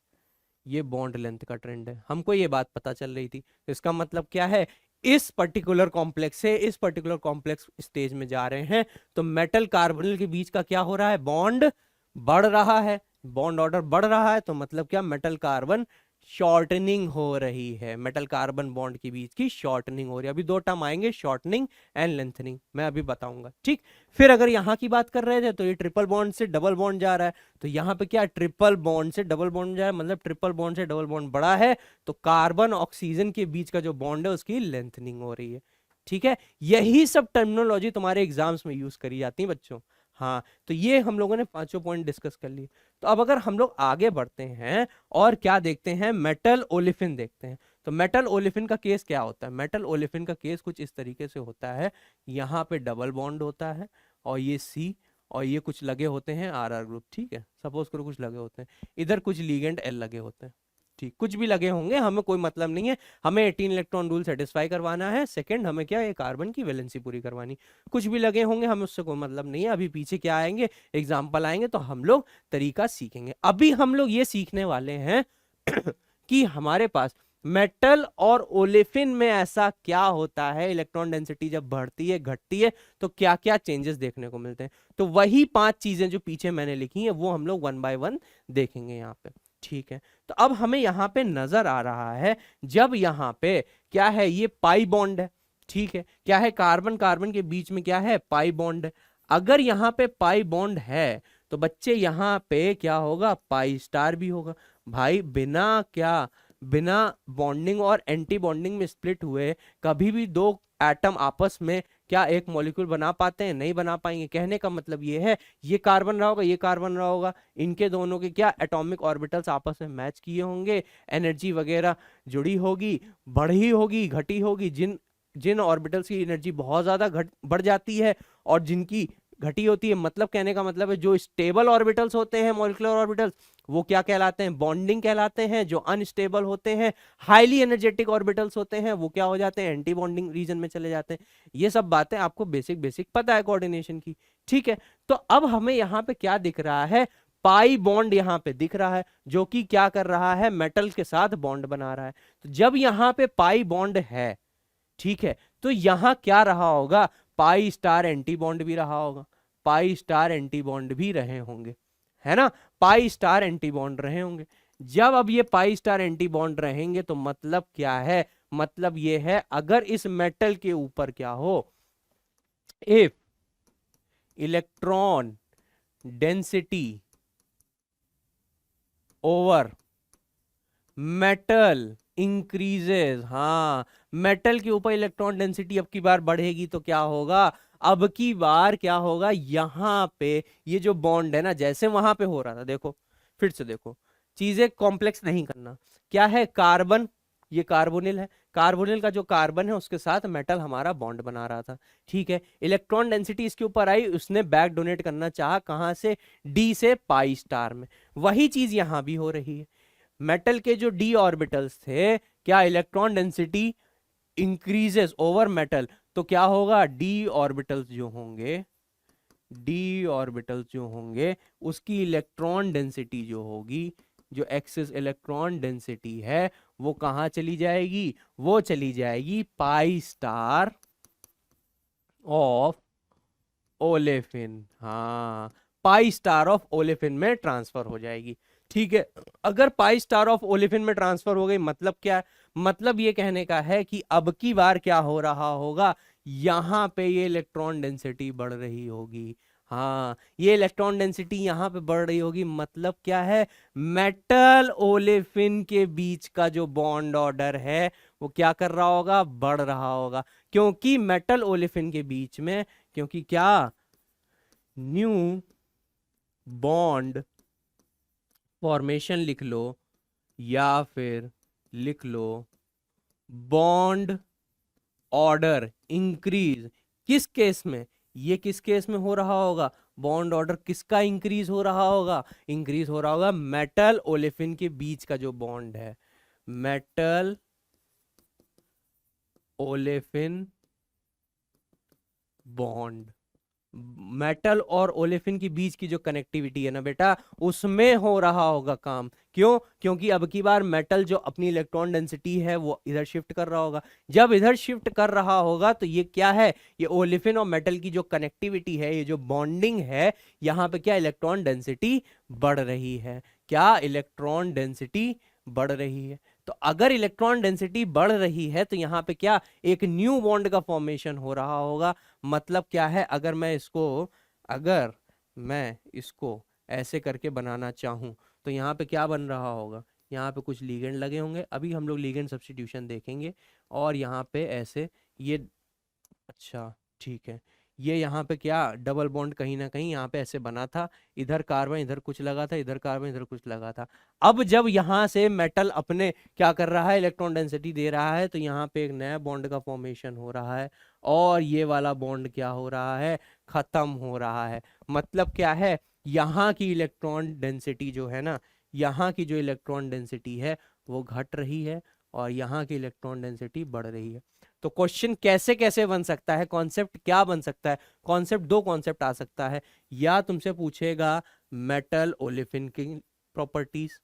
ये बॉन्ड लेंथ का ट्रेंड है। हमको ये बात पता चल रही थी। इसका मतलब क्या है, इस पर्टिकुलर कॉम्प्लेक्स से इस पर्टिकुलर कॉम्प्लेक्स स्टेज में जा रहे हैं तो मेटल कार्बोनिल के बीच का क्या हो रहा है, बॉन्ड बढ़ रहा है, बॉन्ड ऑर्डर बढ़ रहा है, तो मतलब क्या, मेटल कार्बन शॉर्टनिंग हो रही है, मेटल कार्बन बॉन्ड के बीच की शॉर्टनिंग हो रही है। अभी दो टर्म आएंगे, शॉर्टनिंग एंड लेंथनिंग, मैं अभी बताऊंगा, ठीक। फिर अगर यहाँ की बात कर रहे थे तो ये ट्रिपल बॉन्ड से डबल बॉन्ड जा रहा है, तो यहाँ पे क्या, ट्रिपल बॉन्ड से डबल बॉन्ड जा रहा है, मतलब ट्रिपल बॉन्ड से डबल बॉन्ड बड़ा है, तो कार्बन ऑक्सीजन के बीच का जो बॉन्ड है उसकी लेंथनिंग हो रही है, ठीक है। यही सब टर्मिनोलॉजी तुम्हारे एग्जाम्स में यूज करी जाती है बच्चों। हाँ, तो ये हम लोगों ने पांचों पॉइंट डिस्कस कर लिए। तो अब अगर हम लोग आगे बढ़ते हैं और क्या देखते हैं, मेटल ओलिफिन देखते हैं। तो मेटल ओलिफिन का केस क्या होता है, मेटल ओलिफिन का केस कुछ इस तरीके से होता है, यहाँ पे डबल बॉन्ड होता है और ये सी, और ये कुछ लगे होते हैं आर आर ग्रुप, ठीक है, सपोज करो कुछ लगे होते हैं, इधर कुछ लीगेंड एल लगे होते हैं, ठीक, कुछ भी लगे होंगे, हमें कोई मतलब नहीं है, हमें 18 इलेक्ट्रॉन रूल सेटिस्फाई करवाना है। सेकंड, हमें क्या है, कार्बन की वैलेंसी पूरी करवानी, कुछ भी लगे होंगे हमें उससे कोई मतलब नहीं है। अभी पीछे क्या आएंगे, एग्जाम्पल आएंगे तो हम लोग तरीका सीखेंगे। अभी हम लोग ये सीखने वाले हैं कि हमारे पास मेटल और ओलेफिन में ऐसा क्या होता है, इलेक्ट्रॉन डेंसिटी जब बढ़ती है घटती है तो क्या क्या चेंजेस देखने को मिलते हैं। तो वही 5 चीजें जो पीछे मैंने लिखी हैं वो हम लोग 1 बाय 1 देखेंगे यहाँ पे, ठीक है। तो अब हमें यहाँ पे नजर आ रहा है, जब यहाँ पे क्या है, ये पाई बॉन्ड है, ठीक है, क्या है, कार्बन कार्बन के बीच में क्या है, पाई बॉन्ड है। अगर यहाँ पे पाई बॉन्ड है तो बच्चे यहाँ पे क्या होगा, पाई स्टार भी होगा। भाई बिना क्या, बिना बॉन्डिंग और एंटी बॉन्डिंग में स्प्लिट हुए कभी भी दो एटम आपस में क्या एक मॉलिक्यूल बना पाते हैं, नहीं बना पाएंगे। कहने का मतलब ये है, ये कार्बन रहा होगा, ये कार्बन रहा होगा, इनके दोनों के क्या एटॉमिक ऑर्बिटल्स आपस में मैच किए होंगे, एनर्जी वगैरह जुड़ी होगी, बढ़ी होगी, घटी होगी। जिन जिन ऑर्बिटल्स की एनर्जी बहुत ज्यादा बढ़ जाती है और जिनकी घटी होती है, मतलब कहने का मतलब है जो स्टेबल ऑर्बिटल्स होते हैं, मॉलिक्यूलर ऑर्बिटल्स, वो क्या कहलाते हैं, बॉन्डिंग कहलाते हैं। जो अनस्टेबल होते हैं, हाईली एनर्जेटिक ऑर्बिटल्स होते हैं, वो क्या हो जाते हैं, एंटी बॉन्डिंग रीजन में चले जाते हैं। ये सब बातें आपको बेसिक बेसिक पता है कोऑर्डिनेशन की, ठीक है। तो अब हमें यहाँ पे क्या दिख रहा है, पाई बॉन्ड यहाँ पे दिख रहा है, जो कि क्या कर रहा है, मेटल के साथ बॉन्ड बना रहा है। तो जब यहाँ पे पाई बॉन्ड है, ठीक है, तो यहां क्या रहा होगा, पाई स्टार एंटी बॉन्ड भी रहा होगा, पाई स्टार एंटी बॉन्ड भी रहे होंगे, है ना, पाई स्टार एंटी बॉन्ड रहे होंगे। जब अब ये पाई स्टार एंटी बॉन्ड रहेंगे तो मतलब क्या है, मतलब ये है अगर इस मेटल के ऊपर क्या हो, if electron density over metal increases, हाँ, मेटल के ऊपर इलेक्ट्रॉन डेंसिटी अब की बार बढ़ेगी तो क्या होगा, अब की बार क्या होगा, यहां पे ये जो बॉन्ड है ना, जैसे वहां पे हो रहा था, देखो फिर से देखो, चीजें कॉम्प्लेक्स नहीं करना। क्या है, कार्बन, ये कार्बोनिल है, कार्बोनिल का जो कार्बन है उसके साथ मेटल हमारा बॉन्ड बना रहा था, ठीक है। इलेक्ट्रॉन डेंसिटी इसके ऊपर आई, उसने बैक डोनेट करना चाहा, कहां से, डी से पाई स्टार में। वही चीज यहां भी हो रही है। मेटल के जो डी ऑर्बिटल्स थे, क्या electron density increases over metal, तो क्या होगा, डी ऑर्बिटल्स जो होंगे, डी ऑर्बिटल्स जो होंगे उसकी इलेक्ट्रॉन डेंसिटी जो होगी, जो एक्सेस इलेक्ट्रॉन डेंसिटी है, वो कहां चली जाएगी, वो चली जाएगी पाई स्टार ऑफ ओलेफिन। हाँ, पाई स्टार ऑफ ओलेफिन में ट्रांसफर हो जाएगी, ठीक है। अगर पाई स्टार ऑफ ओलेफिन में ट्रांसफर हो गई, मतलब क्या है, मतलब ये कहने का है कि अब की बार क्या हो रहा होगा, यहां पे ये इलेक्ट्रॉन डेंसिटी बढ़ रही होगी। हाँ, ये इलेक्ट्रॉन डेंसिटी यहां पे बढ़ रही होगी, मतलब क्या है, मेटल ओलेफिन के बीच का जो बॉन्ड ऑर्डर है वो क्या कर रहा होगा, बढ़ रहा होगा। क्योंकि मेटल ओलेफिन के बीच में, क्योंकि क्या, न्यू बॉन्ड फॉर्मेशन लिख लो, या फिर लिख लो बॉन्ड ऑर्डर इंक्रीज। किस केस में, ये किस केस में हो रहा होगा, बॉन्ड ऑर्डर किसका इंक्रीज हो रहा होगा, इंक्रीज हो रहा होगा मेटल ओलेफिन के बीच का जो बॉन्ड है, मेटल ओलेफिन बॉन्ड, मेटल और ओलेफिन के बीच की जो कनेक्टिविटी है ना बेटा, उसमें हो रहा होगा काम। क्यों, क्योंकि अब की बार मेटल जो अपनी इलेक्ट्रॉन डेंसिटी है वो इधर शिफ्ट कर रहा होगा। जब इधर शिफ्ट कर रहा होगा तो ये क्या है, ये ओलेफिन और मेटल की जो कनेक्टिविटी है, ये जो बॉन्डिंग है, यहां पे क्या इलेक्ट्रॉन डेंसिटी बढ़ रही है, क्या इलेक्ट्रॉन डेंसिटी बढ़ रही है। तो अगर इलेक्ट्रॉन डेंसिटी बढ़ रही है तो यहाँ पे क्या, एक न्यू बॉन्ड का फॉर्मेशन हो रहा होगा। मतलब क्या है, अगर मैं इसको ऐसे करके बनाना चाहूं तो यहाँ पे क्या बन रहा होगा, यहाँ पे कुछ लीगेंड लगे होंगे, अभी हम लोग लीगेंड सब्स्टिट्यूशन देखेंगे। और यहाँ पे ऐसे ये, अच्छा ठीक है, ये यहाँ पे क्या, डबल बॉन्ड कहीं ना कहीं यहाँ पे ऐसे बना था, इधर कार्बन इधर कुछ लगा था, इधर कार्बन इधर कुछ लगा था। अब जब यहाँ से मेटल अपने क्या कर रहा है, इलेक्ट्रॉन डेंसिटी दे रहा है, तो यहाँ पे एक नया बॉन्ड का फॉर्मेशन हो रहा है, और ये वाला बॉन्ड क्या हो रहा है, खत्म हो रहा है। मतलब क्या है, यहाँ की इलेक्ट्रॉन डेंसिटी जो है ना, यहाँ की जो इलेक्ट्रॉन डेंसिटी है वो घट रही है, और यहाँ की इलेक्ट्रॉन डेंसिटी बढ़ रही है। तो क्वेश्चन कैसे कैसे बन सकता है, कॉन्सेप्ट क्या बन सकता है, कॉन्सेप्ट, दो कॉन्सेप्ट आ सकता है। या तुमसे पूछेगा मेटल ओलेफिन की प्रॉपर्टीज,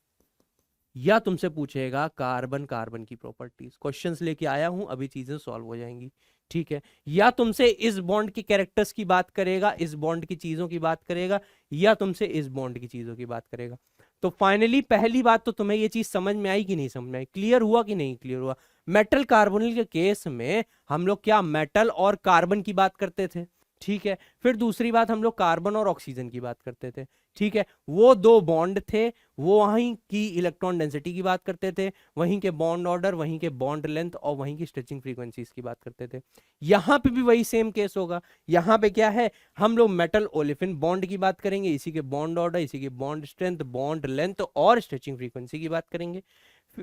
या तुमसे पूछेगा कार्बन कार्बन की प्रॉपर्टीज। क्वेश्चंस लेके आया हूं, अभी चीजें सॉल्व हो जाएंगी, ठीक है। या तुमसे इस बॉन्ड की कैरेक्टर्स की बात करेगा, इस बॉन्ड की चीजों की बात करेगा, या तुमसे इस बॉन्ड की चीजों की बात करेगा। तो फाइनली पहली बात तो तुम्हें ये चीज समझ में आई कि नहीं समझ में आई, क्लियर हुआ कि नहीं क्लियर हुआ। मेटल कार्बोनिल के केस में हम लोग क्या मेटल और कार्बन की बात करते थे, ठीक है। फिर दूसरी बात हम लोग कार्बन और ऑक्सीजन की बात करते थे, ठीक है। वो दो बॉन्ड थे, वो वहीं की इलेक्ट्रॉन डेंसिटी की बात करते थे, वहीं के बॉन्ड ऑर्डर, वहीं के बॉन्ड लेंथ और वहीं की स्ट्रेचिंग फ्रीक्वेंसीज की बात करते थे। यहां पे भी वही सेम केस होगा। यहां पे क्या है, हम लोग मेटल ओलेफिन बॉन्ड की बात करेंगे, इसी के बॉन्ड ऑर्डर, इसी के बॉन्ड स्ट्रेंथ, बॉन्ड लेंथ और स्ट्रेचिंग फ्रीक्वेंसी की बात करेंगे।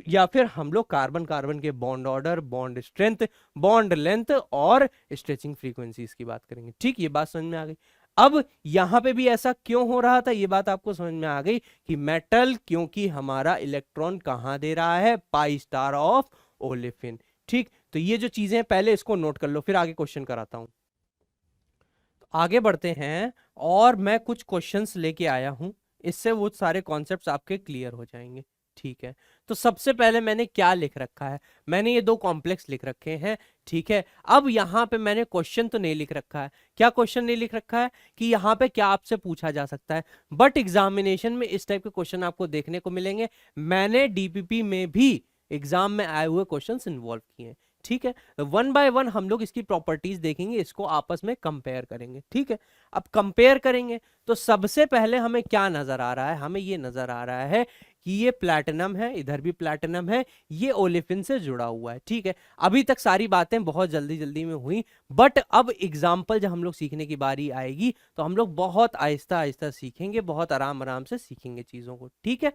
या फिर हम लोग कार्बन कार्बन के bond order, bond strength, bond length और स्ट्रेचिंग फ्रीक्वेंसीज की बात करेंगे, ठीक। ये बात समझ में आ गई। अब यहां पे भी ऐसा क्यों हो रहा था, ये बात आपको समझ में आ गई कि मेटल, क्योंकि हमारा इलेक्ट्रॉन कहां दे रहा है, पाई स्टार ऑफ ओलेफिन, ठीक। तो ये जो चीजें पहले इसको नोट कर लो, फिर आगे क्वेश्चन कराता हूं। तो आगे बढ़ते हैं, और मैं कुछ क्वेश्चंस लेके आया हूं, इससे वो सारे कॉन्सेप्ट्स आपके क्लियर हो जाएंगे, ठीक है। तो सबसे पहले मैंने क्या लिख रखा है, मैंने ये दो कॉम्प्लेक्स लिख रखे हैं, ठीक है। अब यहां पे मैंने क्वेश्चन तो नहीं लिख रखा है। क्या क्वेश्चन नहीं लिख रखा है कि यहां पे क्या आपसे पूछा जा सकता है, बट एग्जामिनेशन में इस टाइप के क्वेश्चन आपको देखने को मिलेंगे। मैंने डीपीपी में भी एग्जाम में आए हुए क्वेश्चन इन्वॉल्व किए हैं, ठीक है। वन बाय वन हम लोग इसकी प्रॉपर्टीज देखेंगे, इसको आपस में कंपेयर करेंगे, ठीक है। अब कंपेयर करेंगे तो सबसे पहले हमें क्या नजर आ रहा है, हमें ये नजर आ रहा है कि ये प्लैटिनम है, इधर भी प्लैटिनम है, ये ओलेफिन से जुड़ा हुआ है, ठीक है। अभी तक सारी बातें बहुत जल्दी जल्दी में हुई, बट अब एग्जाम्पल जब हम लोग सीखने की बारी आएगी तो हम लोग बहुत आहिस्ता आहिस्ता सीखेंगे, बहुत आराम आराम से सीखेंगे चीजों को, ठीक है।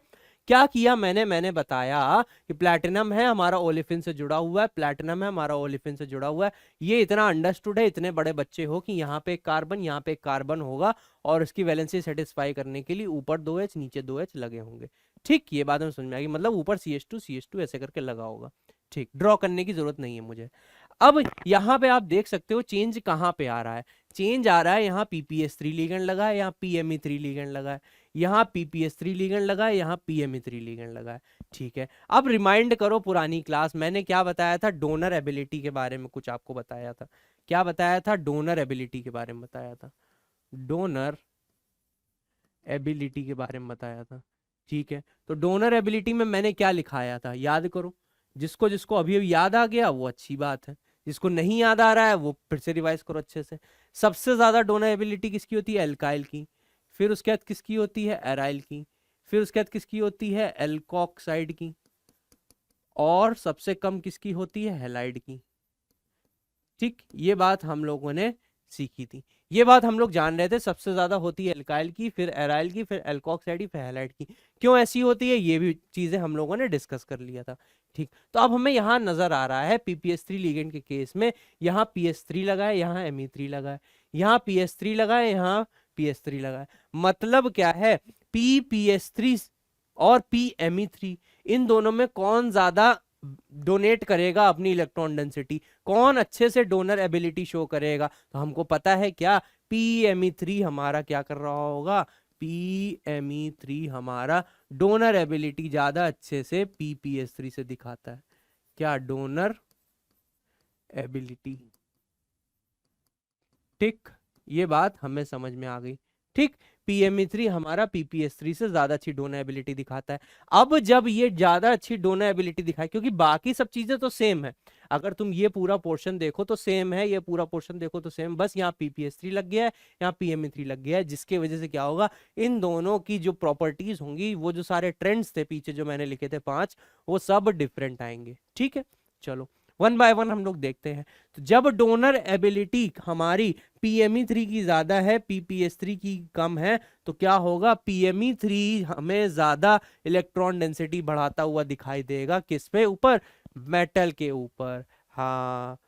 क्या किया मैंने बताया कि प्लैटिनम है हमारा ओलेफिन से जुड़ा हुआ है, प्लैटिनम है हमारा ओलेफिन से जुड़ा हुआ है। ये इतना अंडरस्टूड है, इतने बड़े बच्चे हो कि यहाँ पे एक कार्बन, यहाँ पे एक कार्बन होगा और उसकी वैलेंसी सेटिस्फाई करने के लिए ऊपर 2H नीचे 2H लगे होंगे। ठीक, ये बात हमें समझ में आ गई, मतलब ऊपर CH2 ऐसे करके लगा होगा। ठीक, ड्रॉ करने की जरूरत नहीं है मुझे। अब यहाँ पे आप देख सकते हो चेंज कहाँ पे आ रहा है। चेंज आ रहा है यहाँ PPS3 लिगेंड लगा है, यहाँ PME3 लिगेंड लगा है, यहाँ PPS3 लिगेंड लगा है, यहाँ PME3 लिगेंड लगा है। ठीक है, अब रिमाइंड करो पुरानी क्लास मैंने क्या बताया था, डोनर एबिलिटी के बारे में कुछ आपको बताया था। क्या बताया था, डोनर एबिलिटी के बारे में बताया था, डोनर एबिलिटी के बारे में बताया था। ठीक है, तो डोनर एबिलिटी में मैंने क्या लिखाया था, याद करो। जिसको जिसको अभी अभी याद आ गया वो अच्छी बात है, जिसको नहीं याद आ रहा है वो फिर से रिवाइज करो अच्छे से। सबसे ज्यादा डोनर एबिलिटी किसकी होती है, एल्काइल की। फिर उसके बाद किसकी होती है, एराइल की। फिर उसके बाद किसकी होती है, एल्कोक्साइड की। और सबसे कम किसकी होती है, हैलाइड की। ठीक, ये बात हम लोगों ने सीखी थी, ये बात हम लोग जान रहे थे। सबसे ज्यादा होती है एल्काइल की, फिर एराइल की, फिर एल्कोक्साइड की, फिर हैलाइड की। क्यों ऐसी होती है ये भी चीजें हम लोगों ने डिस्कस कर लिया था। ठीक, तो अब हमें यहाँ नजर आ रहा है PPS3 लिगेंड के केस में, यहाँ PS3 लगा है, यहाँ Me3 लगा है, यहाँ PS3 लगा है, यहाँ PS3 लगा है। मतलब क्या है, PPS3 और PME3 इन दोनों में कौन ज्यादा डोनेट करेगा अपनी इलेक्ट्रॉन डेंसिटी, कौन अच्छे से डोनर एबिलिटी शो करेगा। तो हमको पता है क्या, PME3 हमारा क्या कर रहा होगा, PME3 हमारा डोनर एबिलिटी ज्यादा अच्छे से PPS3 से दिखाता है। क्या, डोनर एबिलिटी। ठीक, ये बात हमें समझ में आ गई। ठीक, PME3 हमारा PPS3 से ज्यादा अच्छी डोनर एबिलिटी दिखाता है। अब जब ये ज्यादा अच्छी डोनर एबिलिटी दिखाए, क्योंकि बाकी सब चीजें तो सेम है, अगर तुम ये पूरा पोर्शन देखो तो सेम है, ये पूरा पोर्शन देखो तो सेम, बस यहाँ PPS3 लग गया है, यहाँ PME3 लग गया है, जिसकी वजह से क्या होगा, इन दोनों की जो प्रॉपर्टीज होंगी, वो जो सारे ट्रेंड्स थे पीछे जो मैंने लिखे थे 5, वो सब डिफरेंट आएंगे। ठीक है, चलो वन बाय वन हम लोग देखते हैं। तो जब डोनर एबिलिटी हमारी PME3 की ज्यादा है, PPS3 की कम है, तो क्या होगा, PME3 हमें ज्यादा इलेक्ट्रॉन डेंसिटी बढ़ाता हुआ दिखाई देगा। किस पे ऊपर, मेटल के ऊपर। हाँ,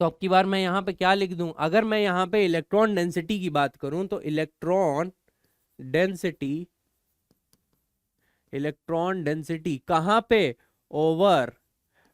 तो अब की बार मैं यहाँ पे क्या लिख दूं, अगर मैं यहाँ पे इलेक्ट्रॉन डेंसिटी की बात करूं तो इलेक्ट्रॉन डेंसिटी, इलेक्ट्रॉन डेंसिटी कहाँ पे, ओवर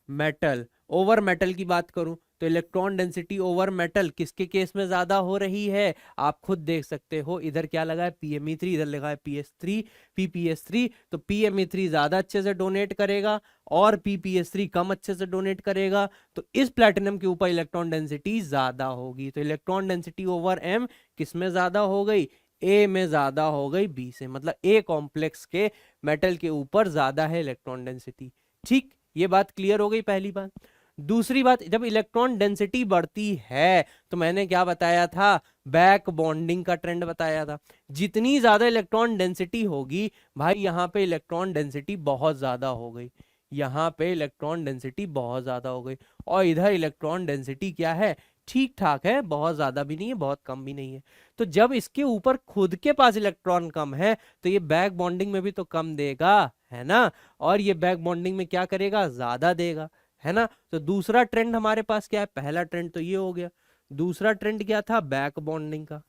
मेटल। ओवर मेटल की बात करूं तो इलेक्ट्रॉन डेंसिटी ओवर मेटल किसके केस में ज्यादा हो रही है, आप खुद देख सकते हो। इधर क्या लगा है, PME3, इधर लगा है PPS3। तो PME3 ज्यादा अच्छे से डोनेट करेगा और PPS3 कम अच्छे से डोनेट करेगा, तो इस प्लैटिनम के ऊपर इलेक्ट्रॉन डेंसिटी ज्यादा होगी। तो इलेक्ट्रॉन डेंसिटी ओवर M किस में ज्यादा हो गई, A में ज्यादा हो गई B से, मतलब A कॉम्प्लेक्स के मेटल के ऊपर ज्यादा है इलेक्ट्रॉन डेंसिटी। ठीक, ये बात क्लियर हो गई पहली बात। दूसरी बात, जब इलेक्ट्रॉन डेंसिटी बढ़ती है तो मैंने क्या बताया था, बैक बॉन्डिंग का ट्रेंड बताया था। जितनी ज्यादा इलेक्ट्रॉन डेंसिटी होगी भाई, यहाँ पे इलेक्ट्रॉन डेंसिटी बहुत ज्यादा हो गई, यहाँ पे इलेक्ट्रॉन डेंसिटी बहुत ज्यादा हो गई, और इधर इलेक्ट्रॉन डेंसिटी क्या है, ठीक ठाक है, बहुत ज्यादा भी नहीं है बहुत कम भी नहीं है। तो जब इसके ऊपर खुद के पास इलेक्ट्रॉन कम है तो ये बैक बॉन्डिंग में भी तो कम देगा, है ना, और ये बैक बॉन्डिंग में क्या करेगा, ज्यादा देगा, है ना। तो दूसरा ट्रेंड हमारे पास क्या है, पहला ट्रेंड तो ये हो गया, दूसरा ट्रेंड क्या था, बैक बॉन्डिंग का,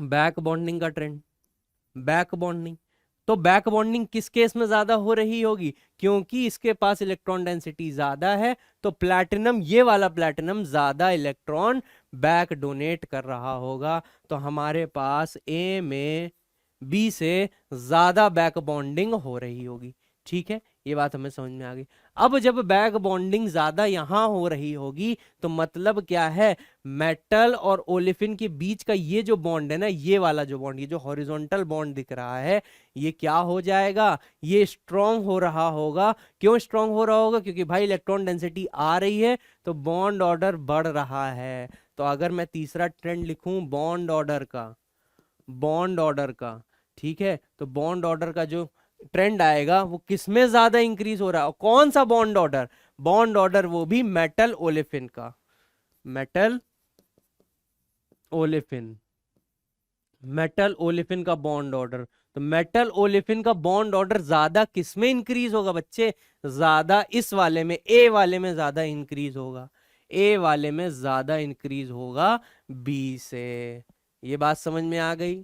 बैक बॉन्डिंग का ट्रेंड, बैक बॉन्डिंग। तो बैक बॉन्डिंग किस केस में ज्यादा हो रही होगी, क्योंकि इसके पास इलेक्ट्रॉन डेंसिटी ज्यादा है, तो प्लैटिनम, ये वाला प्लैटिनम ज्यादा इलेक्ट्रॉन बैक डोनेट कर रहा होगा, तो हमारे पास ए में बी से ज्यादा बैक बॉन्डिंग हो रही होगी। ठीक है, ये बात हमें समझ में आ गई। अब जब बैक बॉन्डिंग ज्यादा यहां हो रही होगी तो मतलब क्या है, मेटल और ओलेफिन के बीच का ये जो बॉन्ड है ना, ये वाला जो बॉन्ड, ये जो हॉरिजॉन्टल बॉन्ड दिख रहा है, ये क्या हो जाएगा, ये स्ट्रांग हो रहा होगा। क्यों स्ट्रांग हो रहा होगा, क्योंकि भाई इलेक्ट्रॉन डेंसिटी आ रही है तो बॉन्ड ऑर्डर बढ़ रहा है। तो अगर मैं तीसरा ट्रेंड लिखूं बॉन्ड ऑर्डर का, बॉन्ड ऑर्डर का, ठीक है, तो बॉन्ड ऑर्डर का जो ट्रेंड आएगा वो किसमें ज्यादा इंक्रीज हो रहा है, कौन सा बॉन्ड ऑर्डर, बॉन्ड ऑर्डर वो भी मेटल ओलेफिन का, मेटल ओलेफिन, मेटल ओलेफिन का बॉन्ड ऑर्डर। तो मेटल ओलेफिन का बॉन्ड ऑर्डर ज्यादा किसमें इंक्रीज होगा बच्चे? ज्यादा इस वाले में, ए वाले में ज्यादा इंक्रीज होगा, ए वाले में ज्यादा इंक्रीज होगा बी से। ये बात समझ में आ गई?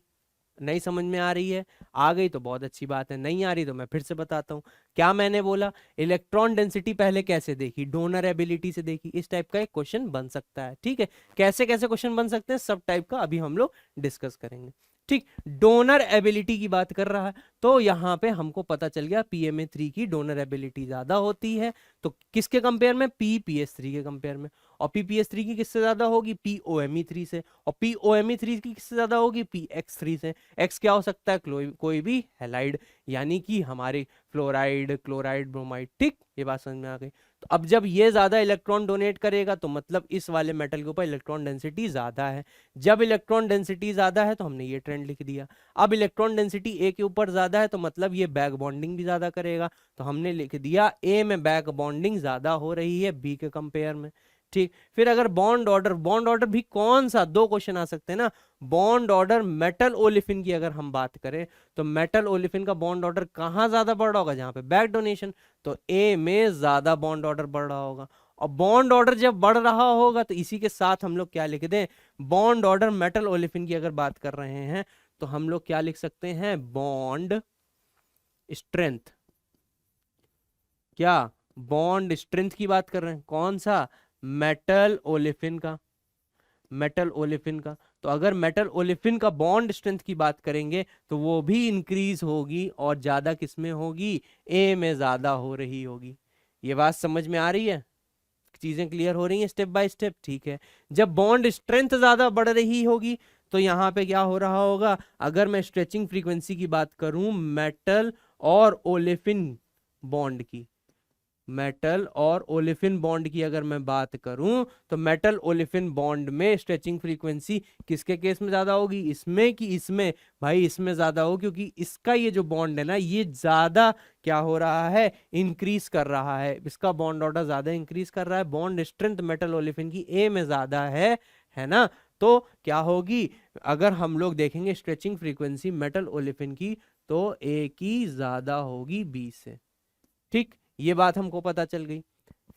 नहीं समझ में आ रही है? आ गई तो बहुत अच्छी बात है, नहीं आ रही तो मैं फिर से बताता हूं। क्या मैंने बोला? इलेक्ट्रॉन डेंसिटी पहले कैसे देखी? डोनर एबिलिटी से देखी। इस टाइप का एक क्वेश्चन बन सकता है, ठीक है। कैसे कैसे क्वेश्चन बन सकते हैं, सब टाइप का अभी हम लोग डिस्कस करेंगे, ठीक। डोनर एबिलिटी की बात कर रहा है, तो यहां पे हमको पता चल गया PMA3 की डोनर एबिलिटी ज्यादा होती है। तो किसके कंपेयर में? PPS3 के कंपेयर में। और PPS3 की किससे ज्यादा होगी? POMe3 से। और POMe3 की किससे ज्यादा होगी? PX3 से। एक्स क्या हो सकता है? कोई भी हैलाइड, यानी कि हमारे फ्लोराइड, क्लोराइड, ब्रोमाइड, ठीक। ये बात समझ में आ गई। तो अब जब ये ज्यादा इलेक्ट्रॉन डोनेट करेगा तो मतलब इस वाले मेटल के ऊपर इलेक्ट्रॉन डेंसिटी ज्यादा है। जब इलेक्ट्रॉन डेंसिटी ज्यादा है तो हमने ये ट्रेंड लिख दिया। अब इलेक्ट्रॉन डेंसिटी ए के ऊपर ज्यादा है तो मतलब ये बैक बॉन्डिंग भी ज्यादा करेगा, तो हमने लिख दिया ए में बैक बॉन्डिंग ज्यादा हो रही है बी के कंपेयर में, ठीक। फिर अगर बॉन्ड ऑर्डर भी कौन सा, दो क्वेश्चन आ सकते हैं ना। बॉन्ड ऑर्डर मेटल ओलिफिन की अगर हम बात करें तो मेटल ओलिफिन का बॉन्ड ऑर्डर कहां ज्यादा बढ़ रहा होगा? जहां पे बैक डोनेशन, तो ए में ज्यादा बॉन्ड ऑर्डर बढ़ रहा होगा। और बॉन्ड ऑर्डर जब बढ़ रहा होगा तो इसी के साथ हम लोग क्या लिख दें? बॉन्ड ऑर्डर मेटल ओलिफिन की अगर बात कर रहे हैं तो हम लोग क्या लिख सकते हैं? Bond strength. क्या बॉन्ड स्ट्रेंथ की बात कर रहे हैं? कौन सा? मेटल ओलिफिन का, मेटल ओलिफिन का। तो अगर मेटल ओलिफिन का बॉन्ड स्ट्रेंथ की बात करेंगे तो वो भी इंक्रीज होगी, और ज्यादा किसमें होगी? ए में ज्यादा हो रही होगी। ये बात समझ में आ रही है? चीजें क्लियर हो रही हैं स्टेप बाय स्टेप, ठीक है। जब बॉन्ड स्ट्रेंथ ज्यादा बढ़ रही होगी तो यहाँ पे क्या हो रहा होगा? अगर मैं स्ट्रेचिंग फ्रीक्वेंसी की बात करूं मेटल और ओलेफिन बॉन्ड की, मेटल और ओलेफिन बॉन्ड की अगर मैं बात करूं तो मेटल ओलेफिन बॉन्ड में स्ट्रेचिंग फ्रीक्वेंसी किसके केस में ज्यादा होगी? इसमें कि इसमें? भाई इसमें ज्यादा हो, क्योंकि इसका ये जो बॉन्ड है ना, ये ज्यादा क्या हो रहा है? इंक्रीज कर रहा है। इसका बॉन्ड ऑर्डर ज्यादा इंक्रीज कर रहा है। बॉन्ड स्ट्रेंथ मेटल ओलेफिन की ए में ज्यादा है ना। तो क्या होगी? अगर हम लोग देखेंगे स्ट्रेचिंग फ्रीक्वेंसी मेटल ओलेफिन की, तो ए की ज्यादा होगी बी से, ठीक। ये बात हमको पता चल गई।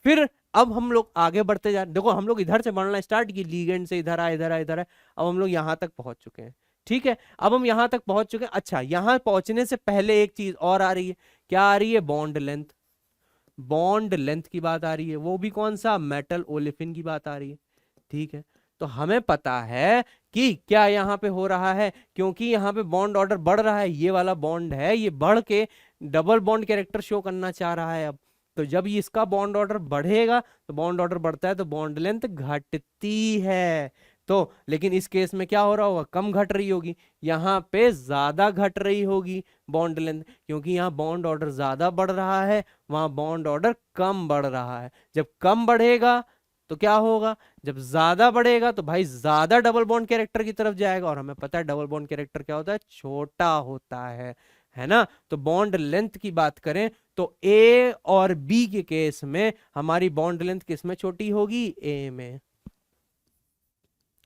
फिर अब हम लोग आगे बढ़ते जा, देखो हम लोग इधर से बढ़ना स्टार्ट की, लीगेंड से इधर आए, इधर आए, इधर आए। अब हम लोग यहां तक पहुंच चुके हैं, ठीक है। अब हम यहां तक पहुंच चुके हैं। अच्छा, यहां पहुंचने से पहले एक चीज और आ रही है। क्या आ रही है? Bond length. बॉन्ड लेंथ की बात आ रही है, वो भी कौन सा? मेटल ओलेफिन की बात आ रही है, ठीक है। तो हमें पता है कि क्या यहाँ पे हो रहा है, क्योंकि यहाँ पे बॉन्ड ऑर्डर बढ़ रहा है। ये वाला बॉन्ड है, ये बढ़ के डबल बॉन्ड कैरेक्टर शो करना चाह रहा है अब। तो जब इसका बॉन्ड ऑर्डर बढ़ेगा तो बॉन्ड ऑर्डर बढ़ता है तो बॉन्ड लेंथ घटती है। तो लेकिन इस केस में क्या हो रहा होगा? कम घट रही होगी। यहाँ पे ज्यादा घट रही होगी बॉन्ड लेंथ, क्योंकि यहाँ बॉन्ड ऑर्डर ज्यादा बढ़ रहा है, वहां बॉन्ड ऑर्डर कम बढ़ रहा है। जब कम बढ़ेगा तो क्या होगा? जब ज्यादा बढ़ेगा तो भाई ज्यादा डबल बॉन्ड कैरेक्टर की तरफ जाएगा, और हमें पता है डबल बॉन्ड कैरेक्टर क्या होता है? छोटा होता है ना। तो बॉन्ड लेंथ की बात करें तो ए और बी के केस में हमारी बॉन्ड लेंथ किस में छोटी होगी? ए में।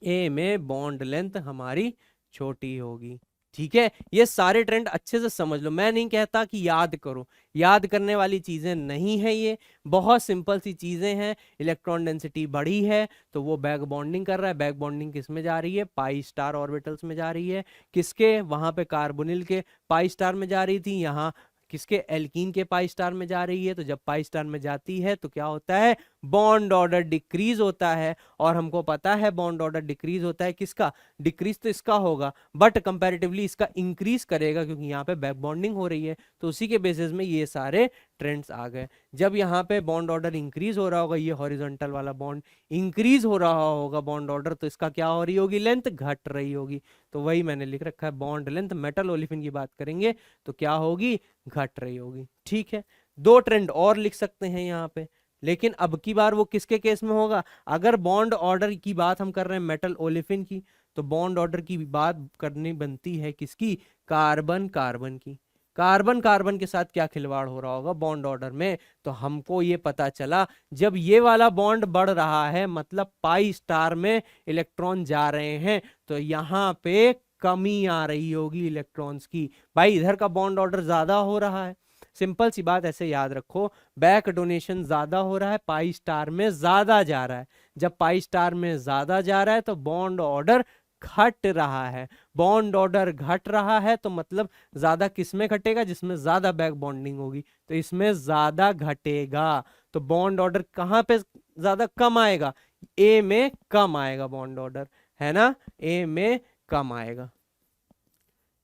ए में बॉन्ड लेंथ हमारी छोटी होगी, ठीक है। ये सारे ट्रेंड अच्छे से समझ लो। मैं नहीं कहता कि याद करो, याद करने वाली चीजें नहीं है ये, बहुत सिंपल सी चीजें हैं। इलेक्ट्रॉन डेंसिटी बढ़ी है तो वो बैक बॉन्डिंग कर रहा है। बैक बॉन्डिंग किस में जा रही है? पाई स्टार ऑर्बिटल्स में जा रही है। किसके? वहां पे कार्बोनिल के पाई स्टार में जा रही थी, यहाँ किसके? एल्कीन के पाई स्टार में जा रही है। तो जब पाई स्टार में जाती है तो क्या होता है? बॉन्ड ऑर्डर डिक्रीज होता है। और हमको पता है बॉन्ड ऑर्डर डिक्रीज होता है किसका? डिक्रीज तो इसका होगा, बट कंपैरेटिवली इसका इंक्रीज करेगा, क्योंकि यहाँ पे बैक बॉन्डिंग हो रही है। तो उसी के बेसिस में ये सारे ट्रेंड्स आ गए। जब यहाँ पे बॉन्ड ऑर्डर इंक्रीज हो रहा होगा, ये हॉरिजॉन्टल वाला बॉन्ड इंक्रीज हो रहा होगा बॉन्ड ऑर्डर, तो इसका क्या हो रही होगी? लेंथ घट रही होगी। तो वही मैंने लिख रखा है, बॉन्ड लेंथ मेटल ओलिफिन की बात करेंगे तो क्या होगी? घट रही होगी, ठीक है। दो ट्रेंड और लिख सकते हैं यहाँ पे, लेकिन अब की बार वो किसके केस में होगा? अगर बॉन्ड ऑर्डर की बात हम कर रहे हैं मेटल ओलिफिन की, तो बॉन्ड ऑर्डर की बात करनी बनती है किसकी? कार्बन कार्बन की। कार्बन कार्बन के साथ क्या खिलवाड़ हो रहा होगा बॉन्ड ऑर्डर में? तो हमको ये पता चला, जब ये वाला बॉन्ड बढ़ रहा है मतलब पाई स्टार में इलेक्ट्रॉन जा रहे हैं, तो यहाँ पे कमी आ रही होगी इलेक्ट्रॉन्स की। भाई इधर का बॉन्ड ऑर्डर ज्यादा हो रहा है, सिंपल सी बात ऐसे याद रखो, बैक डोनेशन ज्यादा हो रहा है, पाई स्टार में ज्यादा जा रहा है। जब पाई स्टार में ज्यादा जा रहा है तो बॉन्ड ऑर्डर घट रहा है। बॉन्ड ऑर्डर घट रहा है तो मतलब ज्यादा किस में घटेगा, जिसमें ज्यादा बैक बॉन्डिंग होगी, तो इसमें ज्यादा घटेगा। तो बॉन्ड ऑर्डर कहां पे ज्यादा कम आएगा, ए में कम आएगा बॉन्ड ऑर्डर, है ना, ए में कम आएगा,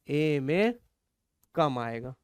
ए में कम आएगा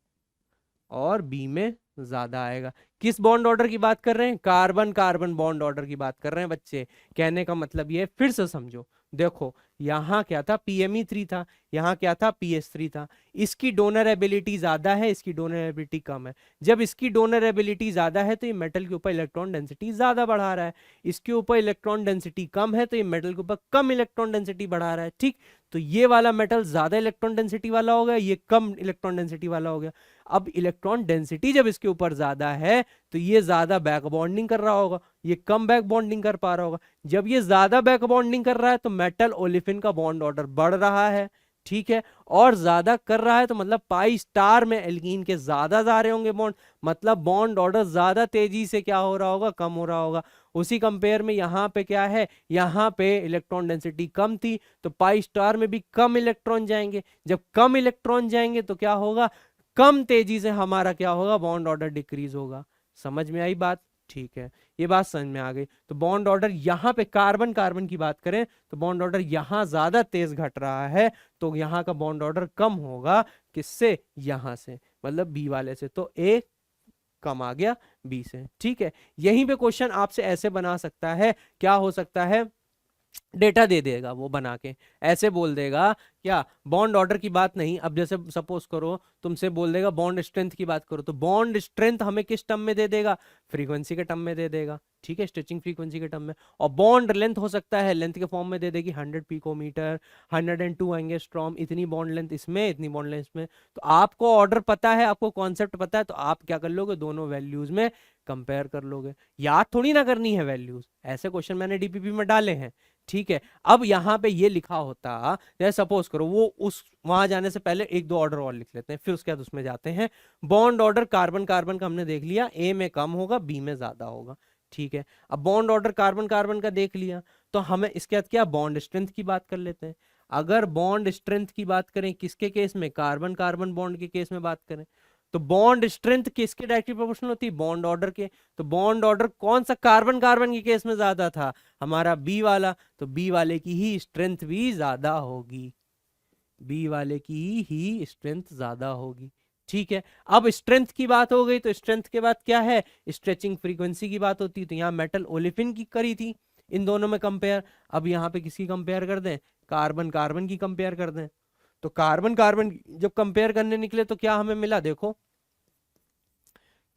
और बी में ज्यादा आएगा। किस बॉन्ड ऑर्डर की बात कर रहे हैं, कार्बन कार्बन बॉन्ड ऑर्डर की बात कर रहे हैं बच्चे। कहने का मतलब ये, फिर से समझो, देखो यहां क्या था, PMe3 था, यहां क्या था, PS3 था। इसकी डोनर एबिलिटी ज्यादा है, इसकी डोनर एबिलिटी कम है। जब इसकी डोनर एबिलिटी ज्यादा है तो ये मेटल के ऊपर इलेक्ट्रॉन डेंसिटी ज्यादा बढ़ा रहा है, इसके ऊपर इलेक्ट्रॉन डेंसिटी कम है तो ये मेटल के ऊपर कम इलेक्ट्रॉन डेंसिटी बढ़ा रहा है। ठीक, तो ये वाला मेटल ज्यादा इलेक्ट्रॉन डेंसिटी वाला हो गया, ये कम इलेक्ट्रॉन डेंसिटी वाला हो गया। अब इलेक्ट्रॉन डेंसिटी जब इसके ऊपर ज्यादा है तो ये ज्यादा बैक बॉन्डिंग कर रहा होगा, ये कम बैक बॉन्डिंग कर पा रहा होगा। जब ये ज्यादा बैक बॉन्डिंग कर रहा है तो मेटल ओलिफिन का बॉन्ड ऑर्डर बढ़ रहा है, ठीक है, और ज्यादा कर रहा है तो मतलब पाई स्टार में एल्कीन के ज्यादा जा रहे होंगे बॉन्ड, मतलब बॉन्ड ऑर्डर ज्यादा तेजी से क्या हो रहा होगा, कम हो रहा होगा। उसी कंपेयर में यहाँ पे क्या है, यहाँ पे इलेक्ट्रॉन डेंसिटी कम थी तो पाई स्टार में भी कम इलेक्ट्रॉन जाएंगे। जब कम इलेक्ट्रॉन जाएंगे तो क्या होगा, कम तेजी से हमारा क्या होगा, बॉन्ड ऑर्डर डिक्रीज होगा। समझ में आई बात, ठीक है, ये बात समझ में आ गई। तो बॉन्ड ऑर्डर यहाँ पे कार्बन कार्बन की बात करें तो बॉन्ड ऑर्डर यहाँ ज्यादा तेज घट रहा है, तो यहाँ का बॉन्ड ऑर्डर कम होगा, किससे, यहाँ से, मतलब बी वाले से, तो ए कम आ गया बी से। ठीक है, यहीं पे क्वेश्चन आपसे ऐसे बना सकता है, क्या हो सकता है, डेटा दे देगा वो बना के, ऐसे बोल देगा क्या, बॉन्ड ऑर्डर की बात नहीं, अब जैसे सपोज करो तुमसे बोल देगा बॉन्ड स्ट्रेंथ की बात करो, तो बॉन्ड स्ट्रेंथ हमें किस टर्म में दे देगा, फ्रीक्वेंसी के टर्म में दे देगा, ठीक है, स्ट्रेचिंग फ्रीक्वेंसी के टर्म में। और बॉन्ड लेंथ हो सकता है लेंथ के फॉर्म में दे देगी, 100 पिकोमीटर, 102 एंगस्ट्रॉम, इतनी बॉन्ड लेंथ इसमें, इतनी बॉन्ड लेंथ इसमें। तो आपको ऑर्डर पता है, आपको कॉन्सेप्ट पता है, तो आप क्या कर लोगे, दोनों वैल्यूज में कंपेयर कर लोगे। याद थोड़ी ना करनी है वैल्यूज, ऐसे क्वेश्चन मैंने डीपीपी में डाले हैं, ठीक है। अब यहाँ पे ये लिखा होता, जैसे सपोज करो वो उस वहां जाने से पहले एक दो ऑर्डर और लिख लेते हैं, फिर उसके बाद उसमें जाते हैं। बॉन्ड ऑर्डर कार्बन कार्बन का हमने देख लिया, ए में कम होगा, बी में ज्यादा होगा, ठीक है। अब बॉन्ड ऑर्डर कार्बन कार्बन का देख लिया, तो हमें इसके बाद क्या, बॉन्ड स्ट्रेंथ की बात कर लेते हैं। अगर बॉन्ड स्ट्रेंथ की बात करें किसके केस में, कार्बन कार्बन बॉन्ड के केस में बात करें, तो बॉन्ड स्ट्रेंथ किसके डायरेक्टली प्रोपोर्शनल होती है, बॉन्ड ऑर्डर के। तो बॉन्ड ऑर्डर कौन सा, कार्बन कार्बन के केस में ज्यादा था, हमारा बी वाला, तो बी वाले की ही स्ट्रेंथ भी ज्यादा होगी, बी वाले की ही स्ट्रेंथ ज्यादा होगी, ठीक है। अब स्ट्रेंथ की बात हो गई, तो स्ट्रेंथ के बाद क्या है, स्ट्रेचिंग फ्रीक्वेंसी की बात होती है। तो यहाँ मेटल ओलिफिन की करी थी इन दोनों में कंपेयर, अब यहाँ पे किसकी कंपेयर कर दें, कार्बन कार्बन की कंपेयर कर दें। तो कार्बन कार्बन जब कंपेयर करने निकले तो क्या हमें मिला, देखो,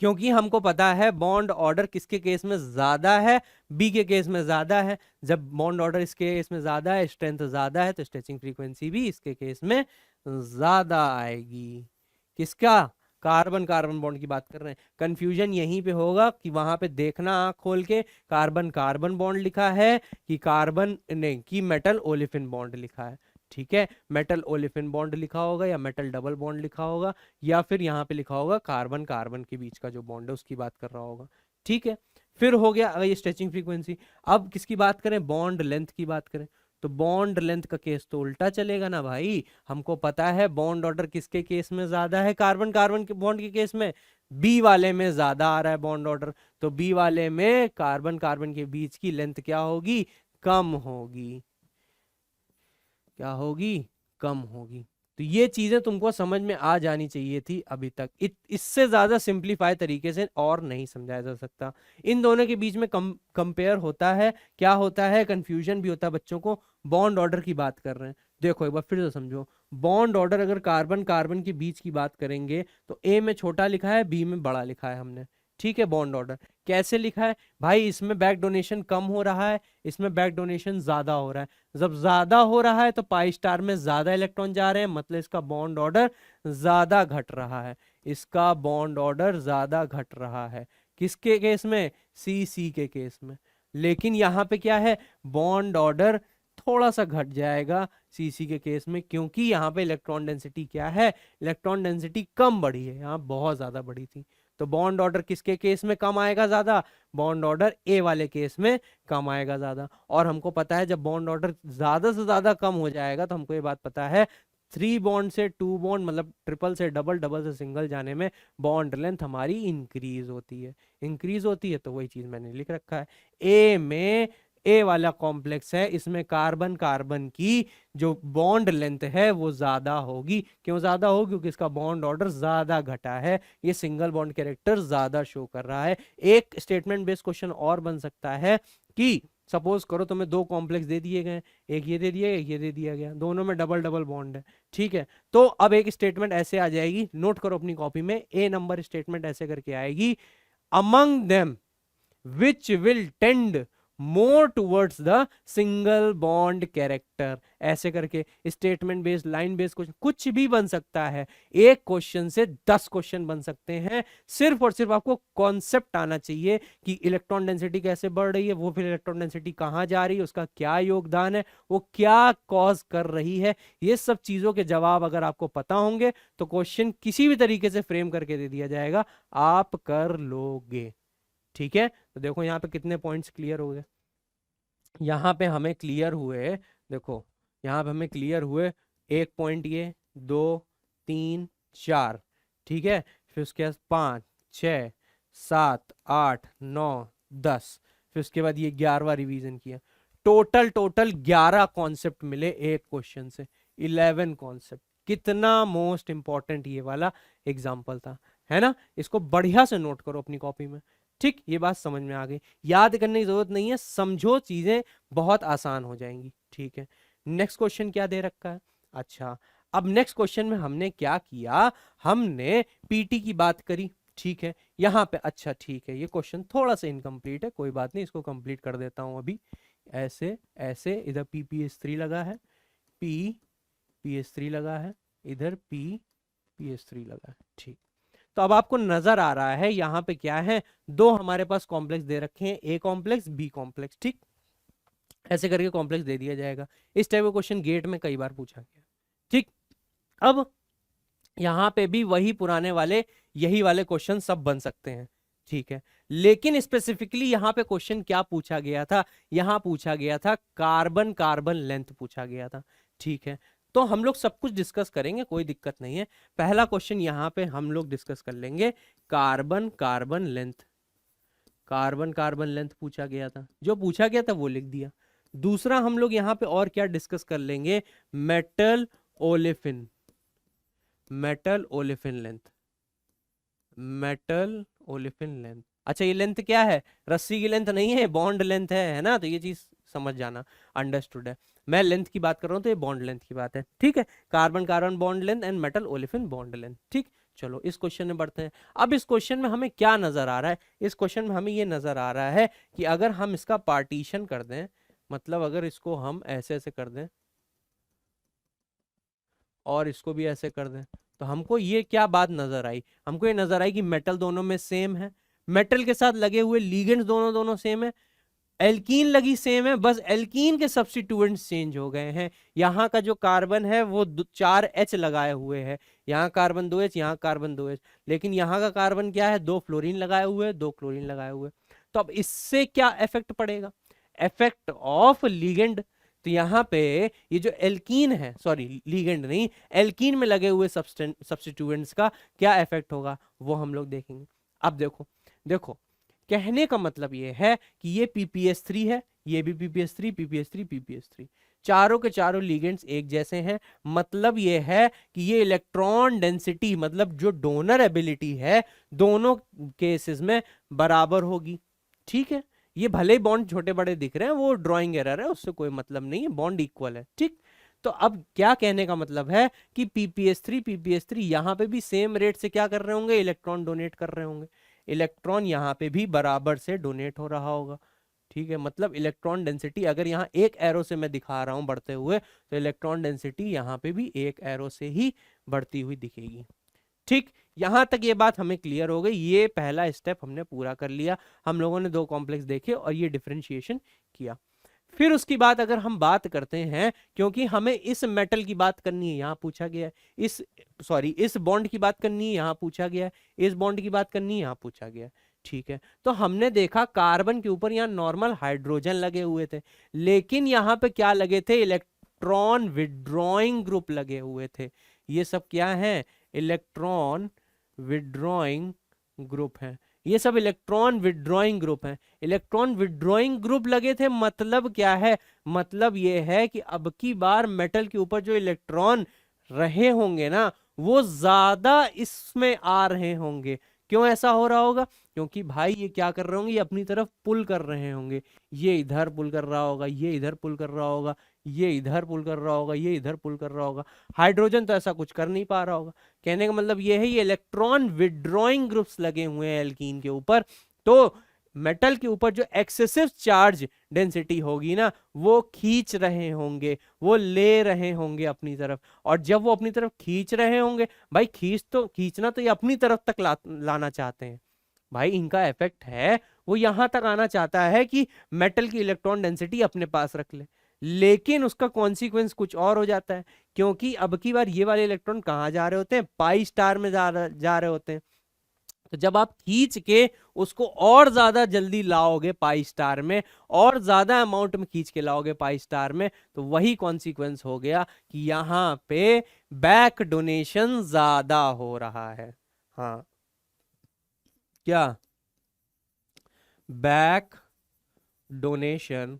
क्योंकि हमको पता है बॉन्ड ऑर्डर किसके केस में ज्यादा है, बी के केस में ज्यादा है। जब बॉन्ड ऑर्डर इसके केस में ज्यादा है, स्ट्रेंथ ज्यादा है, तो स्ट्रेचिंग फ्रीक्वेंसी भी इसके केस में ज्यादा आएगी। किसका, कार्बन कार्बन बॉन्ड की बात कर रहे हैं। कंफ्यूजन यहीं पे होगा कि वहां पे देखना आंख खोल के, कार्बन कार्बन बॉन्ड लिखा है कि कार्बन नहीं, कि मेटल ओलिफिन बॉन्ड लिखा है, ठीक है। मेटल ओलिफिन बॉन्ड लिखा होगा या मेटल डबल बॉन्ड लिखा होगा, या फिर यहाँ पे लिखा होगा कार्बन कार्बन के बीच का जो बॉन्ड है उसकी बात कर रहा होगा, ठीक है। फिर हो गया ये स्ट्रेचिंग फ्रीक्वेंसी। अब किसकी बात करें, बॉन्ड लेंथ की बात करें, तो बॉन्ड लेंथ का केस तो उल्टा चलेगा ना भाई। हमको पता है बॉन्ड ऑर्डर किसके केस में ज्यादा है, कार्बन कार्बन के बॉन्ड के केस में, बी वाले में ज्यादा आ रहा है बॉन्ड ऑर्डर, तो बी वाले में कार्बन कार्बन के बीच की लेंथ क्या होगी, कम होगी, क्या होगी, कम होगी। तो ये चीजें तुमको समझ में आ जानी चाहिए थी अभी तक, इससे ज्यादा सिंप्लीफाई तरीके से और नहीं समझाया जा सकता। इन दोनों के बीच में कंपेयर होता है, क्या होता है, कंफ्यूजन भी होता है बच्चों को। बॉन्ड ऑर्डर की बात कर रहे हैं, देखो एक बार फिर से समझो, बॉन्ड ऑर्डर अगर कार्बन कार्बन के बीच की बात करेंगे तो ए में छोटा लिखा है, बी में बड़ा लिखा है हमने, ठीक है। बॉन्ड ऑर्डर कैसे लिखा है भाई, इसमें बैक डोनेशन कम हो रहा है, इसमें बैक डोनेशन ज्यादा हो रहा है। जब ज्यादा हो रहा है तो पाई स्टार में ज्यादा इलेक्ट्रॉन जा रहे हैं, मतलब इसका बॉन्ड ऑर्डर ज्यादा घट रहा है, इसका बॉन्ड ऑर्डर ज्यादा घट रहा है। किसके केस में, सी के केस में। लेकिन यहाँ पे क्या है, बॉन्ड ऑर्डर थोड़ा सा घट जाएगा सीसी के केस में, क्योंकि यहाँ पे इलेक्ट्रॉन डेंसिटी क्या है, इलेक्ट्रॉन डेंसिटी कम बढ़ी है, यहाँ बहुत ज्यादा बढ़ी थी। तो बॉन्ड ऑर्डर किसके केस में कम आएगा ज्यादा, बॉन्ड ऑर्डर ए वाले केस में कम आएगा ज्यादा। और हमको पता है जब बॉन्ड ऑर्डर ज्यादा से ज्यादा कम हो जाएगा तो हमको ये बात पता है 3 बॉन्ड से 2 बॉन्ड मतलब ट्रिपल से डबल, डबल से सिंगल जाने में बॉन्ड लेंथ हमारी इंक्रीज होती है। इंक्रीज होती है तो वही चीज मैंने लिख रखा है। ए में ए वाला कॉम्प्लेक्स है, इसमें कार्बन कार्बन की जो बॉन्ड लेंथ है वो ज्यादा होगी। क्यों ज्यादा होगी, क्योंकि इसका बॉन्ड ऑर्डर ज्यादा घटा है, ये सिंगल बॉन्ड कैरेक्टर ज्यादा शो कर रहा है। एक स्टेटमेंट बेस्ड क्वेश्चन और बन सकता है कि सपोज करो तुम्हें 2 कॉम्प्लेक्स दे दिए गए, एक ये दे दिया, एक ये दे दिया गया, दोनों में डबल डबल बॉन्ड है, ठीक है। तो अब एक स्टेटमेंट ऐसे आ जाएगी, नोट करो अपनी कॉपी में, ए नंबर स्टेटमेंट ऐसे करके आएगी, among them which will tend more towards the single bond character, ऐसे करके statement based, line based question कुछ भी बन सकता है। एक क्वेश्चन से 10 क्वेश्चन बन सकते हैं। सिर्फ और सिर्फ आपको कॉन्सेप्ट आना चाहिए कि इलेक्ट्रॉन डेंसिटी कैसे बढ़ रही है, वो फिर इलेक्ट्रॉन डेंसिटी कहां जा रही है, उसका क्या योगदान है, वो क्या कॉज कर रही है। ये सब चीजों के जवाब अगर आपको पता होंगे तो क्वेश्चन किसी भी तरीके से फ्रेम करके दे दिया जाएगा, आप कर लोगे, ठीक है। तो देखो यहाँ पे कितने पॉइंट्स क्लियर हो गए, यहाँ पे हमें क्लियर हुए, देखो यहाँ पे हमें क्लियर हुए 1 पॉइंट, ये 2 3 4, ठीक है। फिर उसके बाद 5 6 7 8 9 10, फिर उसके बाद ये 11वां रिवीजन किया। टोटल 11 कॉन्सेप्ट मिले एक क्वेश्चन से, 11 कॉन्सेप्ट। कितना मोस्ट इंपॉर्टेंट ये वाला एग्जाम्पल था, है ना। इसको बढ़िया से नोट करो अपनी कॉपी में, ठीक। ये बात समझ में आ गई, याद करने की जरूरत नहीं है, समझो, चीजें बहुत आसान हो जाएंगी, ठीक है। नेक्स्ट क्वेश्चन क्या दे रखा है, अच्छा अब नेक्स्ट क्वेश्चन में हमने क्या किया, हमने पीटी की बात करी, ठीक है। यहाँ पे अच्छा ठीक है, ये क्वेश्चन थोड़ा सा इनकम्प्लीट है, कोई बात नहीं, इसको कंप्लीट कर देता हूं अभी। ऐसे ऐसे इधर PPS3 लगा है, PPS3 लगा है, इधर PPS3 लगा है, ठीक। तो अब आपको नजर आ रहा है यहाँ पे क्या है, 2 हमारे पास कॉम्प्लेक्स दे रखे हैं, ए कॉम्प्लेक्स बी कॉम्प्लेक्स, ठीक। ऐसे करके कॉम्प्लेक्स दे दिया जाएगा। इस टाइप का क्वेश्चन गेट में कई बार पूछा गया, ठीक। अब यहाँ पे भी वही पुराने वाले यही वाले क्वेश्चन सब बन सकते हैं, ठीक है। लेकिन स्पेसिफिकली यहाँ पे क्वेश्चन क्या पूछा गया था, यहाँ पूछा गया था कार्बन कार्बन लेंथ पूछा गया था, ठीक है। तो हम लोग सब कुछ डिस्कस करेंगे, कोई दिक्कत नहीं है। पहला क्वेश्चन यहाँ पे हम लोग डिस्कस कर लेंगे, carbon carbon length, carbon carbon length पूछा गया था, जो पूछा गया था वो लिख दिया। दूसरा हम लोग यहाँ पे और क्या डिस्कस कर लेंगे, metal olefin, metal olefin length, metal olefin length. अच्छा ये लेंथ क्या है, रस्सी की लेंथ नहीं है, बॉन्ड लेंथ है ना, तो ये चीज समझ जाना, अंडरस्टूड है। मैं लेंथ की बात कर रहा हूँ तो ये बॉन्ड लेंथ की बात है, ठीक है। Carbon carbon bond length and metal olefin bond length, ठीक। चलो इस क्वेश्चन में बढ़ते हैं। अब इस क्वेश्चन में हमें क्या नजर आ रहा है, इस क्वेश्चन में हमें ये नजर आ रहा है कि अगर हम इसका पार्टीशन कर दें, मतलब अगर इसको हम ऐसे ऐसे कर दें और इसको भी ऐसे कर दें, तो हमको ये क्या बात नजर आई, हमको ये नजर आई कि मेटल दोनों में सेम है, मेटल के साथ लगे हुए लीगेंड्स दोनों सेम है, एल्कीन लगी सेम है, बस एल्कीन के सब्स्टिट्यूएंट्स चेंज हो गए हैं। यहाँ का जो कार्बन है वो 4H लगाए हुए है, यहाँ कार्बन 2H, यहाँ कार्बन 2H, लेकिन यहाँ का कार्बन क्या है, 2 फ्लोरीन लगाए हुए, 2 क्लोरीन लगाए हुए। तो अब इससे क्या इफेक्ट पड़ेगा, इफेक्ट ऑफ लिगेंड। तो यहाँ पे ये जो एल्कीन है, सॉरी लिगेंड नहीं, एल्कीन में लगे हुए सब्स्टिट्यूएंट्स का क्या इफेक्ट होगा वो हम लोग देखेंगे। अब देखो कहने का मतलब ये है कि ये PPS3 है, ये भी PPS3 PPS3 PPS3, चारों के चारों लिगेंड्स एक जैसे हैं। मतलब ये है कि ये इलेक्ट्रॉन डेंसिटी, मतलब जो डोनर एबिलिटी है, दोनों केसेस में बराबर होगी, ठीक है। ये भले ही बॉन्ड छोटे बड़े दिख रहे हैं, वो ड्राइंग एरर है, उससे कोई मतलब नहीं है, बॉन्ड इक्वल है, ठीक। तो अब क्या कहने का मतलब है कि PPS3 यहाँ पे भी सेम रेट से क्या कर रहे होंगे, इलेक्ट्रॉन डोनेट कर रहे होंगे, इलेक्ट्रॉन यहाँ पे भी बराबर से डोनेट हो रहा होगा, ठीक है। मतलब इलेक्ट्रॉन डेंसिटी अगर यहाँ एक एरो से मैं दिखा रहा हूँ बढ़ते हुए, तो इलेक्ट्रॉन डेंसिटी यहाँ पे भी एक एरो से ही बढ़ती हुई दिखेगी, ठीक। यहां तक ये बात हमें क्लियर हो गई, ये पहला स्टेप हमने पूरा कर लिया, हम लोगों ने 2 कॉम्प्लेक्स देखे और ये डिफरेंशिएशन किया। फिर उसकी बात अगर हम बात करते हैं, क्योंकि हमें इस मेटल की बात करनी है, यहां पूछा गया है, इस बॉन्ड की बात करनी है, यहां पूछा गया है, इस बॉन्ड की बात करनी है, यहां पूछा गया है। ठीक है, तो हमने देखा कार्बन के ऊपर यहाँ नॉर्मल हाइड्रोजन लगे हुए थे, लेकिन यहाँ पे क्या लगे थे, इलेक्ट्रॉन विड्रॉइंग ग्रुप लगे हुए थे। ये सब क्या है, इलेक्ट्रॉन विड्रॉइंग ग्रुप है, ये सब इलेक्ट्रॉन विड्रॉइंग ग्रुप है। इलेक्ट्रॉन विड्रॉइंग ग्रुप लगे थे, मतलब क्या है, मतलब ये है कि अब की बार मेटल के ऊपर जो इलेक्ट्रॉन रहे होंगे ना, वो ज्यादा इसमें आ रहे होंगे। क्यों ऐसा हो रहा होगा, क्योंकि भाई ये क्या कर रहे होंगे, ये अपनी तरफ पुल कर रहे होंगे। ये इधर पुल कर रहा होगा, ये इधर पुल कर रहा होगा, ये इधर पुल कर रहा होगा, ये इधर पुल कर रहा होगा। हाइड्रोजन तो ऐसा कुछ कर नहीं पा रहा होगा। कहने का मतलब ये है, ये इलेक्ट्रॉन विड्रॉइंग ग्रुप्स लगे हुए हैं एल्कीन के ऊपर। तो मेटल के ऊपर जो एक्सेसिव चार्ज डेंसिटी होगी ना, वो खींच रहे होंगे, वो ले रहे होंगे अपनी तरफ। और जब वो अपनी तरफ खींच रहे होंगे, भाई खींचना तो ये अपनी तरफ तक लाना चाहते हैं। भाई इनका इफेक्ट है, वो यहां तक आना चाहता है कि मेटल की इलेक्ट्रॉन डेंसिटी अपने पास रख ले, लेकिन उसका कॉन्सिक्वेंस कुछ और हो जाता है। क्योंकि अब की बार ये वाले इलेक्ट्रॉन कहाँ जा रहे होते हैं, पाई स्टार में जा रहे होते हैं। तो जब आप खींच के उसको और ज्यादा जल्दी लाओगे पाई स्टार में, और ज्यादा अमाउंट में खींच के लाओगे पाई स्टार में, तो वही कॉन्सिक्वेंस हो गया कि यहां पे बैक डोनेशन ज्यादा हो रहा है। हाँ, क्या बैक डोनेशन,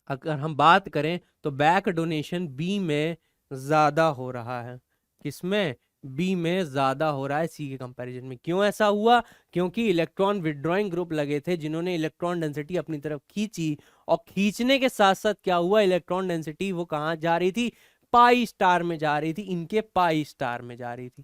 अगर हम बात करें तो बैक डोनेशन बी में ज्यादा हो रहा है। किसमें, बी में ज्यादा हो रहा है सी के कंपैरिजन में। क्यों ऐसा हुआ, क्योंकि इलेक्ट्रॉन विड्रॉइंग ग्रुप लगे थे जिन्होंने इलेक्ट्रॉन डेंसिटी अपनी तरफ खींची, और खींचने के साथ साथ क्या हुआ, इलेक्ट्रॉन डेंसिटी वो कहां जा रही थी, पाई स्टार में जा रही थी, इनके पाई स्टार में जा रही थी।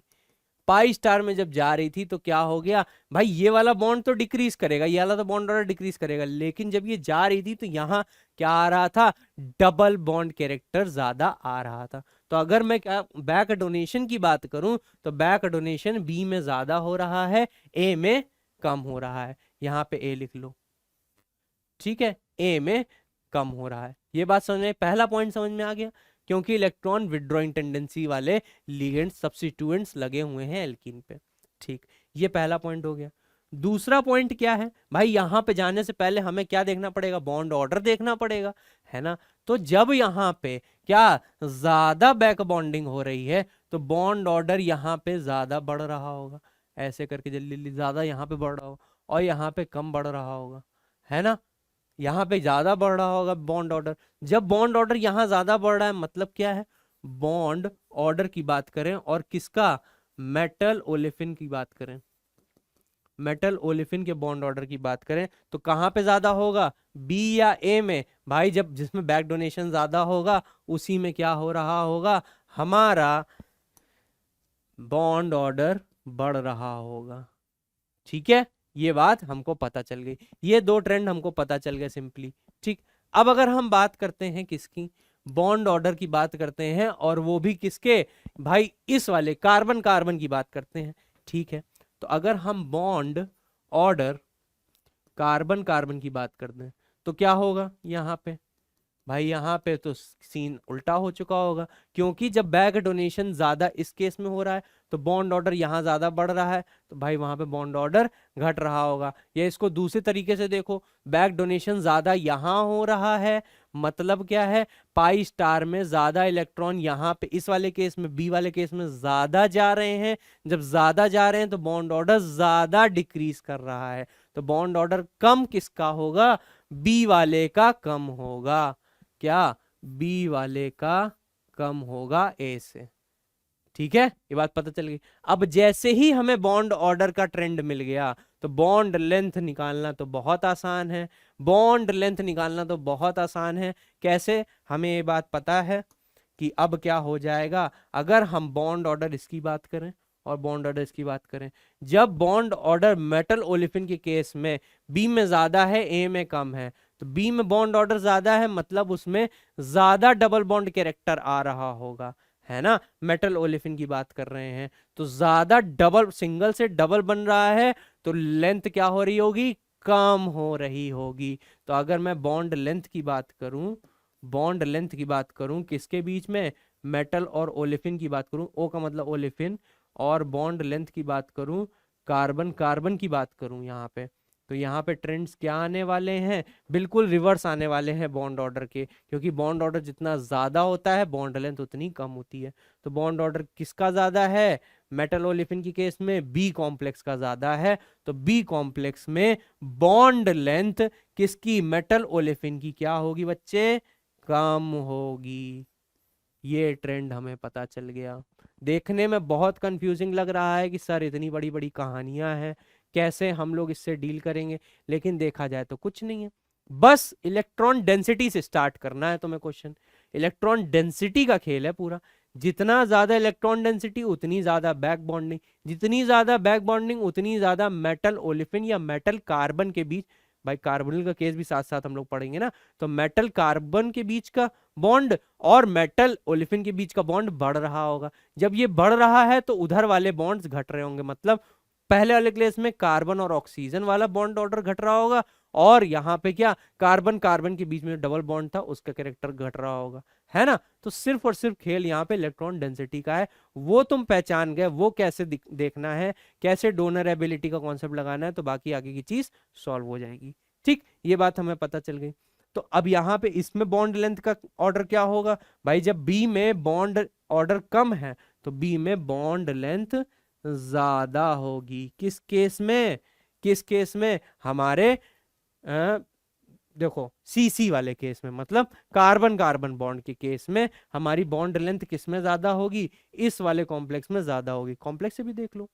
पाई स्टार में जब जा रही थी तो क्या हो गया भाई, ये वाला बॉन्ड तो डिक्रीज करेगा, ये वाला तो बॉन्ड ऑर्डर डिक्रीज करेगा, लेकिन जब ये जा रही थी तो यहाँ क्या आ रहा था, डबल बॉन्ड कैरेक्टर ज्यादा आ रहा था। तो अगर मैं बैक डोनेशन की बात करूं, तो बैक डोनेशन बी में ज्यादा हो रहा है, ए में कम हो रहा है। यहाँ पे ए लिख लो, ठीक है, ए में कम हो रहा है। ये बात समझ में, पहला पॉइंट समझ में आ गया, क्योंकि इलेक्ट्रॉन विड्रॉइंग टेंडेंसी वाले लिगेंड सब्स्टिट्यूएंट्स लगे हुए हैं एल्कीन पे। ठीक, ये पहला पॉइंट हो गया। दूसरा पॉइंट क्या है भाई, यहां पे जाने से पहले हमें क्या देखना पड़ेगा, बॉन्ड ऑर्डर देखना पड़ेगा, है ना। तो जब यहाँ पे क्या ज्यादा बैक बॉन्डिंग हो रही है, तो बॉन्ड ऑर्डर यहाँ पे ज्यादा बढ़ रहा होगा, ऐसे करके जल्दी जल्दी ज्यादा यहाँ पे बढ़ रहा होगा, और यहाँ पे कम बढ़ रहा होगा, है ना। यहाँ पे ज्यादा बढ़ रहा होगा बॉन्ड ऑर्डर। जब बॉन्ड ऑर्डर यहाँ ज्यादा बढ़ रहा है, मतलब क्या है, बॉन्ड ऑर्डर की बात करें और किसका, मेटल ओलेफिन की बात करें, मेटल ओलेफिन के बॉन्ड ऑर्डर की बात करें, तो कहां पे ज्यादा होगा, बी या ए में। भाई जब जिसमें बैक डोनेशन ज्यादा होगा, उसी में क्या हो रहा होगा, हमारा बॉन्ड ऑर्डर बढ़ रहा होगा। ठीक है, ये बात हमको पता चल गई, ये दो ट्रेंड हमको पता चल गए सिंपली। ठीक, अब अगर हम बात करते हैं किसकी, बॉन्ड ऑर्डर की बात करते हैं, और वो भी किसके, भाई इस वाले कार्बन कार्बन की बात करते हैं। ठीक है, तो अगर हम बॉन्ड ऑर्डर कार्बन कार्बन की बात करते हैं, तो क्या होगा यहाँ पे, भाई यहाँ पे तो सीन उल्टा हो चुका होगा, क्योंकि जब बैक डोनेशन ज्यादा इस केस में हो रहा है, तो बॉन्ड ऑर्डर यहाँ ज्यादा बढ़ रहा है, तो भाई वहां पे बॉन्ड ऑर्डर घट रहा होगा। या इसको दूसरे तरीके से देखो, बैक डोनेशन ज्यादा यहाँ हो रहा है, मतलब क्या है, पाई स्टार में ज्यादा इलेक्ट्रॉन यहाँ पे इस वाले केस में, बी वाले केस में ज्यादा जा रहे हैं। जब ज्यादा जा रहे हैं तो बॉन्ड ऑर्डर ज्यादा डिक्रीज कर रहा है, तो बॉन्ड ऑर्डर कम किसका होगा, बी वाले का कम होगा। क्या, बी वाले का कम होगा ए से। ठीक है, ये बात पता चल गई। अब जैसे ही हमें बॉन्ड ऑर्डर का ट्रेंड मिल गया, तो बॉन्ड लेंथ निकालना तो बहुत आसान है, बॉन्ड लेंथ निकालना तो बहुत आसान है। कैसे, हमें ये बात पता है कि अब क्या हो जाएगा, अगर हम बॉन्ड ऑर्डर इसकी बात करें और बॉन्ड ऑर्डर इसकी बात करें, जब बॉन्ड ऑर्डर मेटल ओलेफिन के केस में बी में ज्यादा है, ए में कम है, तो बी में बॉन्ड ऑर्डर ज्यादा है, मतलब उसमें ज्यादा डबल बॉन्ड कैरेक्टर आ रहा होगा, है ना। मेटल ओलेफिन की बात कर रहे हैं, तो ज्यादा डबल, सिंगल से डबल बन रहा है, तो लेंथ क्या हो रही होगी, कम हो रही होगी। तो अगर मैं बॉन्ड लेंथ की बात करूं, बॉन्ड लेंथ की बात करूं किसके बीच में, मेटल और ओलेफिन की बात करूं, ओ का मतलब ओलेफिन, और बॉन्ड लेंथ की बात करूं कार्बन कार्बन की बात करूं यहाँ पे, तो यहाँ पे ट्रेंड्स क्या आने वाले हैं, बिल्कुल रिवर्स आने वाले हैं बॉन्ड ऑर्डर के, क्योंकि बॉन्ड ऑर्डर जितना ज्यादा होता है बॉन्ड लेंथ उतनी कम होती है। तो बॉन्ड ऑर्डर किसका ज्यादा है, मेटल ओलेफिन की केस में बी कॉम्प्लेक्स का ज्यादा है। तो बी कॉम्प्लेक्स में बॉन्ड लेंथ किसकी, मेटल ओलेफिन की क्या होगी बच्चे, कम होगी। ये ट्रेंड हमें पता चल गया। देखने में बहुत कंफ्यूजिंग लग रहा है कि सर इतनी बड़ी बड़ी कहानियां हैं, कैसे हम लोग इससे डील करेंगे, लेकिन देखा जाए तो कुछ नहीं है, बस इलेक्ट्रॉन डेंसिटी से स्टार्ट करना है तुम्हें क्वेश्चन। इलेक्ट्रॉन डेंसिटी का खेल है पूरा, जितना ज्यादा इलेक्ट्रॉन डेंसिटी उतनी ज्यादा बैक बॉन्डिंग, जितनी ज्यादा बैक बॉन्डिंग उतनी ज्यादा मेटल ओलिफिन या मेटल कार्बन के बीच, भाई कार्बोनिल का केस भी साथ साथ हम लोग पढ़ेंगे ना, तो मेटल कार्बन के बीच का बॉन्ड और मेटल ओलिफिन के बीच का बॉन्ड बढ़ रहा होगा। जब ये बढ़ रहा है तो उधर वाले बॉन्ड्स घट रहे होंगे, मतलब पहले वाले केस में कार्बन और ऑक्सीजन वाला बॉन्ड ऑर्डर घट रहा होगा, और यहाँ पे क्या कार्बन कार्बन के बीच में डबल बॉन्ड था उसका कैरेक्टर घट रहा होगा, है ना। तो सिर्फ और सिर्फ खेल यहाँ पे इलेक्ट्रॉन डेंसिटी का है, वो तुम पहचान गए, वो कैसे देखना है, कैसे डोनर एबिलिटी का कॉन्सेप्ट लगाना है, तो बाकी आगे की चीज सॉल्व हो जाएगी। ठीक, ये बात हमें पता चल गई। तो अब यहाँ पे इसमें बॉन्ड लेंथ का ऑर्डर क्या होगा भाई, जब बी में बॉन्ड ऑर्डर कम है तो बी में बॉन्ड लेंथ ज्यादा होगी। किस केस में, किस केस में, हमारे देखो सीसी वाले केस में, मतलब कार्बन कार्बन बॉन्ड के केस में हमारी बॉन्ड लेंथ किस में ज्यादा होगी, इस वाले कॉम्प्लेक्स में ज्यादा होगी। कॉम्प्लेक्स से भी देख लो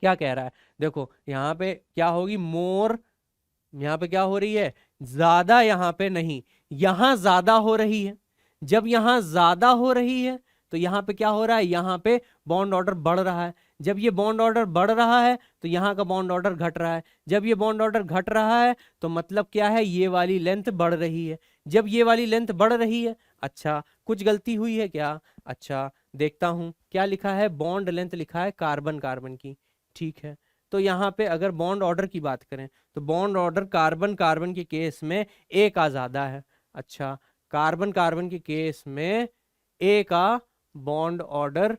क्या कह रहा है, देखो यहाँ पे क्या होगी, मोर, यहाँ पे क्या हो रही है, ज्यादा, यहाँ पे नहीं, यहां ज्यादा हो रही है। जब यहां ज्यादा हो रही है तो यहाँ पे क्या हो रहा है, यहाँ पे बॉन्ड ऑर्डर बढ़ रहा है। जब ये बॉन्ड ऑर्डर बढ़ रहा है तो यहाँ का बॉन्ड ऑर्डर घट रहा है। जब ये बॉन्ड ऑर्डर घट रहा है तो मतलब क्या है, ये वाली लेंथ बढ़ रही है। जब ये वाली लेंथ बढ़ रही है, अच्छा कुछ गलती हुई है क्या, अच्छा देखता हूं क्या लिखा है, बॉन्ड लेंथ लिखा है कार्बन कार्बन की, ठीक है। तो यहाँ पे अगर बॉन्ड ऑर्डर की बात करें तो बॉन्ड ऑर्डर कार्बन कार्बन के केस में ए का ज्यादा है। अच्छा, कार्बन कार्बन के केस में ए का बॉन्ड ऑर्डर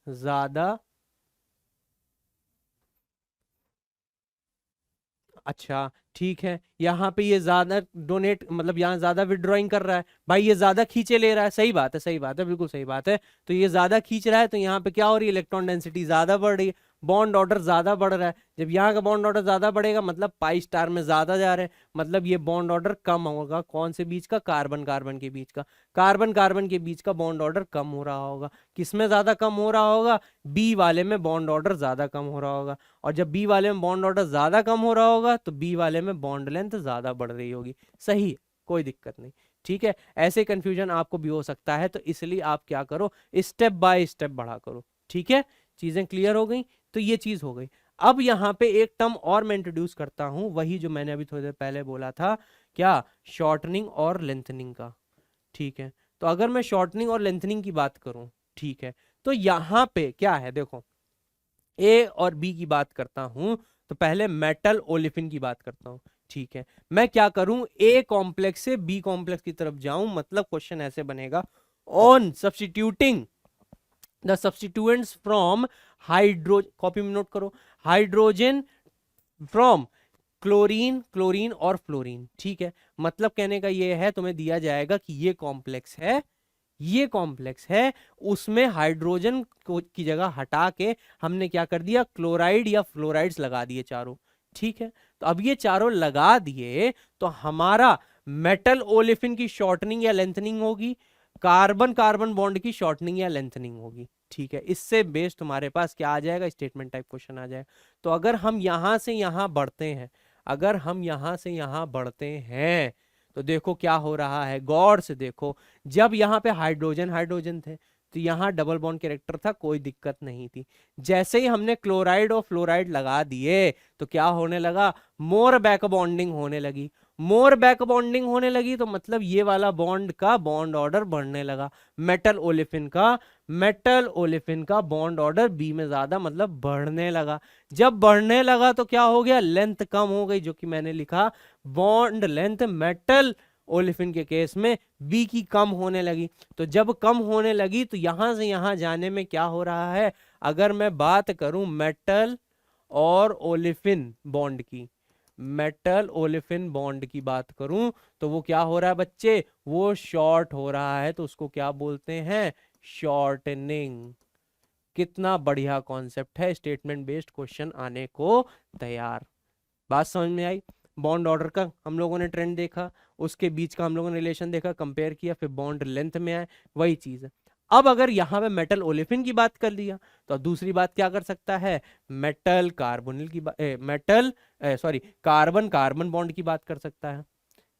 ज्यादा, अच्छा ठीक है। यहाँ पे ये ज्यादा डोनेट, मतलब यहाँ ज्यादा विड्रॉइंग कर रहा है, भाई ये ज्यादा खींचे ले रहा है, सही बात है, सही बात है, बिल्कुल सही बात है। तो ये ज्यादा खींच रहा है तो यहाँ पे क्या हो रही है, इलेक्ट्रॉन डेंसिटी ज्यादा बढ़ रही है, बॉन्ड ऑर्डर ज्यादा बढ़ रहा है। जब यहाँ का बॉन्ड ऑर्डर ज्यादा बढ़ेगा मतलब पाई स्टार में ज्यादा जा रहे हैं, मतलब ये बॉन्ड ऑर्डर कम होगा, कौन से बीच का, कार्बन कार्बन के बीच का, कार्बन कार्बन के बीच का बॉन्ड ऑर्डर कम हो रहा होगा। किसमें ज्यादा कम हो रहा होगा, बी वाले में बॉन्ड ऑर्डर ज्यादा कम हो रहा होगा। और जब बी वाले में बॉन्ड ऑर्डर ज्यादा कम हो रहा होगा तो बी वाले में बॉन्ड लेंथ ज्यादा बढ़ रही होगी। सही है, कोई दिक्कत नहीं, ठीक है। ऐसे कंफ्यूजन आपको भी हो सकता है, तो इसलिए आप क्या करो, स्टेप बाय स्टेप बढ़ा करो, ठीक है। चीजें क्लियर हो गई, तो ये चीज हो गई। अब यहाँ पे एक टर्म और मैं इंट्रोड्यूस करता हूं, वही जो मैंने अभी थोड़ी देर पहले बोला था, क्या, शॉर्टनिंग और लेंथनिंग का, ठीक है। तो अगर मैं शॉर्टनिंग और लेंथनिंग की बात करूं, ठीक है, तो यहाँ पे क्या है, देखो ए और बी की बात करता हूं, तो पहले मेटल ओलिफिन की बात करता हूं, ठीक है। मैं क्या करूं, ए कॉम्प्लेक्स से बी कॉम्प्लेक्स की तरफ जाऊं, मतलब क्वेश्चन ऐसे बनेगा, on substituting the substituents from hydro, copy में नोट करो, हाइड्रोजन फ्रॉम क्लोरीन, क्लोरीन और फ्लोरीन, ठीक है। मतलब कहने का ये है, तुम्हें दिया जाएगा कि ये कॉम्प्लेक्स है, ये कॉम्प्लेक्स है, उसमें हाइड्रोजन की जगह हटा के हमने क्या कर दिया, क्लोराइड या फ्लोराइड्स लगा दिए चारों, ठीक है। तो अब ये चारों लगा दिए तो हमारा मेटल ओलिफिन की शॉर्टनिंग या लेंथनिंग होगी, कार्बन कार्बन बॉन्ड की शॉर्टनिंग या लेंथनिंग होगी, ठीक है। इससे बेस्ड तुम्हारे पास क्या आ जाएगा, स्टेटमेंट टाइप क्वेश्चन आ जाएगा। तो अगर हम यहां से यहां बढ़ते हैं, अगर हम यहां से यहां बढ़ते हैं तो देखो क्या हो रहा है, गौर से देखो। जब यहाँ पे हाइड्रोजन हाइड्रोजन थे तो यहाँ डबल बॉन्ड कैरेक्टर था, कोई दिक्कत नहीं थी। जैसे ही हमने क्लोराइड और फ्लोराइड लगा दिए तो क्या होने लगा, मोर बैक बॉन्डिंग होने लगी। मोर बैक बॉन्डिंग होने लगी तो मतलब ये वाला बॉन्ड का बॉन्ड ऑर्डर बढ़ने लगा। मेटल ओलेफिन का बॉन्ड ऑर्डर बी में ज्यादा मतलब बढ़ने लगा। जब बढ़ने लगा तो क्या हो गया, लेंथ कम हो गई, जो कि मैंने लिखा बॉन्ड लेंथ मेटल ओलेफिन के केस में बी की कम होने लगी। तो जब कम होने लगी तो यहां से यहां जाने में क्या हो रहा है, अगर मैं बात करूं मेटल और ओलेफिन बॉन्ड की, मेटल ओलेफिन बॉन्ड की बात करूं तो वो क्या हो रहा है बच्चे, वो शॉर्ट हो रहा है, तो उसको क्या बोलते हैं, शॉर्टनिंग। कितना बढ़िया कॉन्सेप्ट है, स्टेटमेंट बेस्ड क्वेश्चन आने को तैयार। बात समझ में आई। बॉन्ड ऑर्डर का हम लोगों ने ट्रेंड देखा, उसके बीच का हम लोगों ने रिलेशन देखा, कंपेयर किया, फिर बॉन्ड लेंथ में आए, वही चीज है। अब अगर यहां पे मेटल ओलेफिन की बात कर लिया तो दूसरी बात क्या कर सकता है, मेटल कार्बोनिल की बात, metal sorry carbon carbon bond की बात कर सकता है।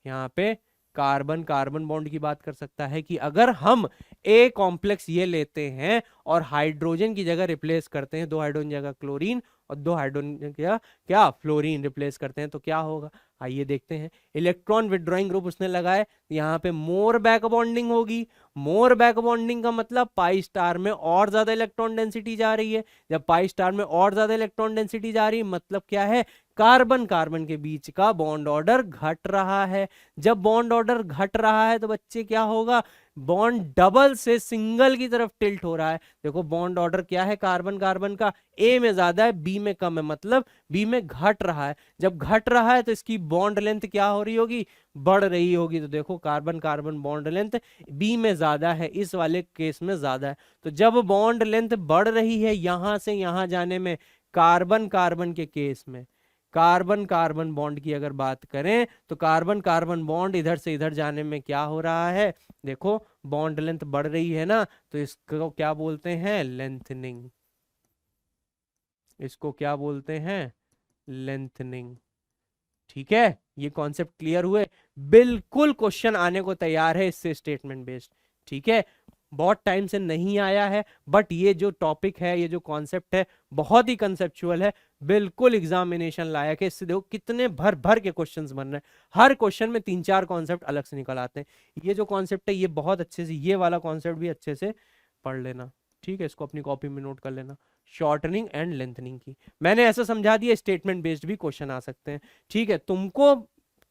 यहाँ पे कार्बन कार्बन बॉन्ड की बात कर सकता है कि अगर हम ए कॉम्प्लेक्स ये लेते हैं और हाइड्रोजन की जगह रिप्लेस करते हैं, 2 हाइड्रोजन जगह क्लोरीन और 2 हाइड्रोजन क्या क्या फ्लोरीन रिप्लेस करते हैं, तो क्या होगा, आइए देखते हैं। इलेक्ट्रॉन विड्रॉइंग ग्रुप उसने लगाए, यहाँ पे मोर बैक बॉन्डिंग होगी। मोर बैक बॉन्डिंग का मतलब पाई स्टार में और ज्यादा इलेक्ट्रॉन डेंसिटी जा रही है। जब पाई स्टार में और ज्यादा इलेक्ट्रॉन डेंसिटी जा रही है मतलब क्या है, कार्बन कार्बन के बीच का बॉन्ड ऑर्डर घट रहा है। जब बॉन्ड ऑर्डर घट रहा है तो बच्चे क्या होगा, बॉन्ड डबल से सिंगल की तरफ टिल्ट हो रहा है। देखो बॉन्ड ऑर्डर क्या है कार्बन कार्बन का, ए में ज्यादा है बी में कम है, मतलब बी में घट रहा है। जब घट रहा है तो इसकी बॉन्ड लेंथ क्या हो रही होगी, बढ़ रही होगी। तो देखो carbon carbon bond length B में ज्यादा है, इस वाले केस में ज्यादा है। तो जब बॉन्ड लेंथ बढ़ रही है यहां से यहां जाने में, कार्बन कार्बन के केस में, कार्बन कार्बन बॉन्ड की अगर बात करें तो कार्बन कार्बन बॉन्ड इधर से इधर जाने में क्या हो रहा है, देखो बॉन्ड लेंथ बढ़ रही है ना, तो इसको क्या बोलते हैं, लेंथनिंग। इसको क्या बोलते हैं, लेंथनिंग। ठीक है, ये कॉन्सेप्ट क्लियर हुए। बिल्कुल क्वेश्चन आने को तैयार है इससे, स्टेटमेंट बेस्ड। ठीक है, बहुत टाइम से नहीं आया है, बट ये जो टॉपिक है, ये जो कॉन्सेप्ट है, बहुत ही कंसेप्चुअल है, बिल्कुल एग्जामिनेशन लायक है। इससे देखो कितने भर भर के क्वेश्चंस बन रहे हैं, हर क्वेश्चन में 3-4 कॉन्सेप्ट अलग से निकल आते हैं। ये जो कॉन्सेप्ट है ये बहुत अच्छे से, ये वाला कॉन्सेप्ट भी अच्छे से पढ़ लेना। ठीक है, इसको अपनी कॉपी में नोट कर लेना, शॉर्टनिंग एंड लेंथनिंग की मैंने ऐसा समझा दिया। स्टेटमेंट बेस्ड भी क्वेश्चन आ सकते हैं। ठीक है, तुमको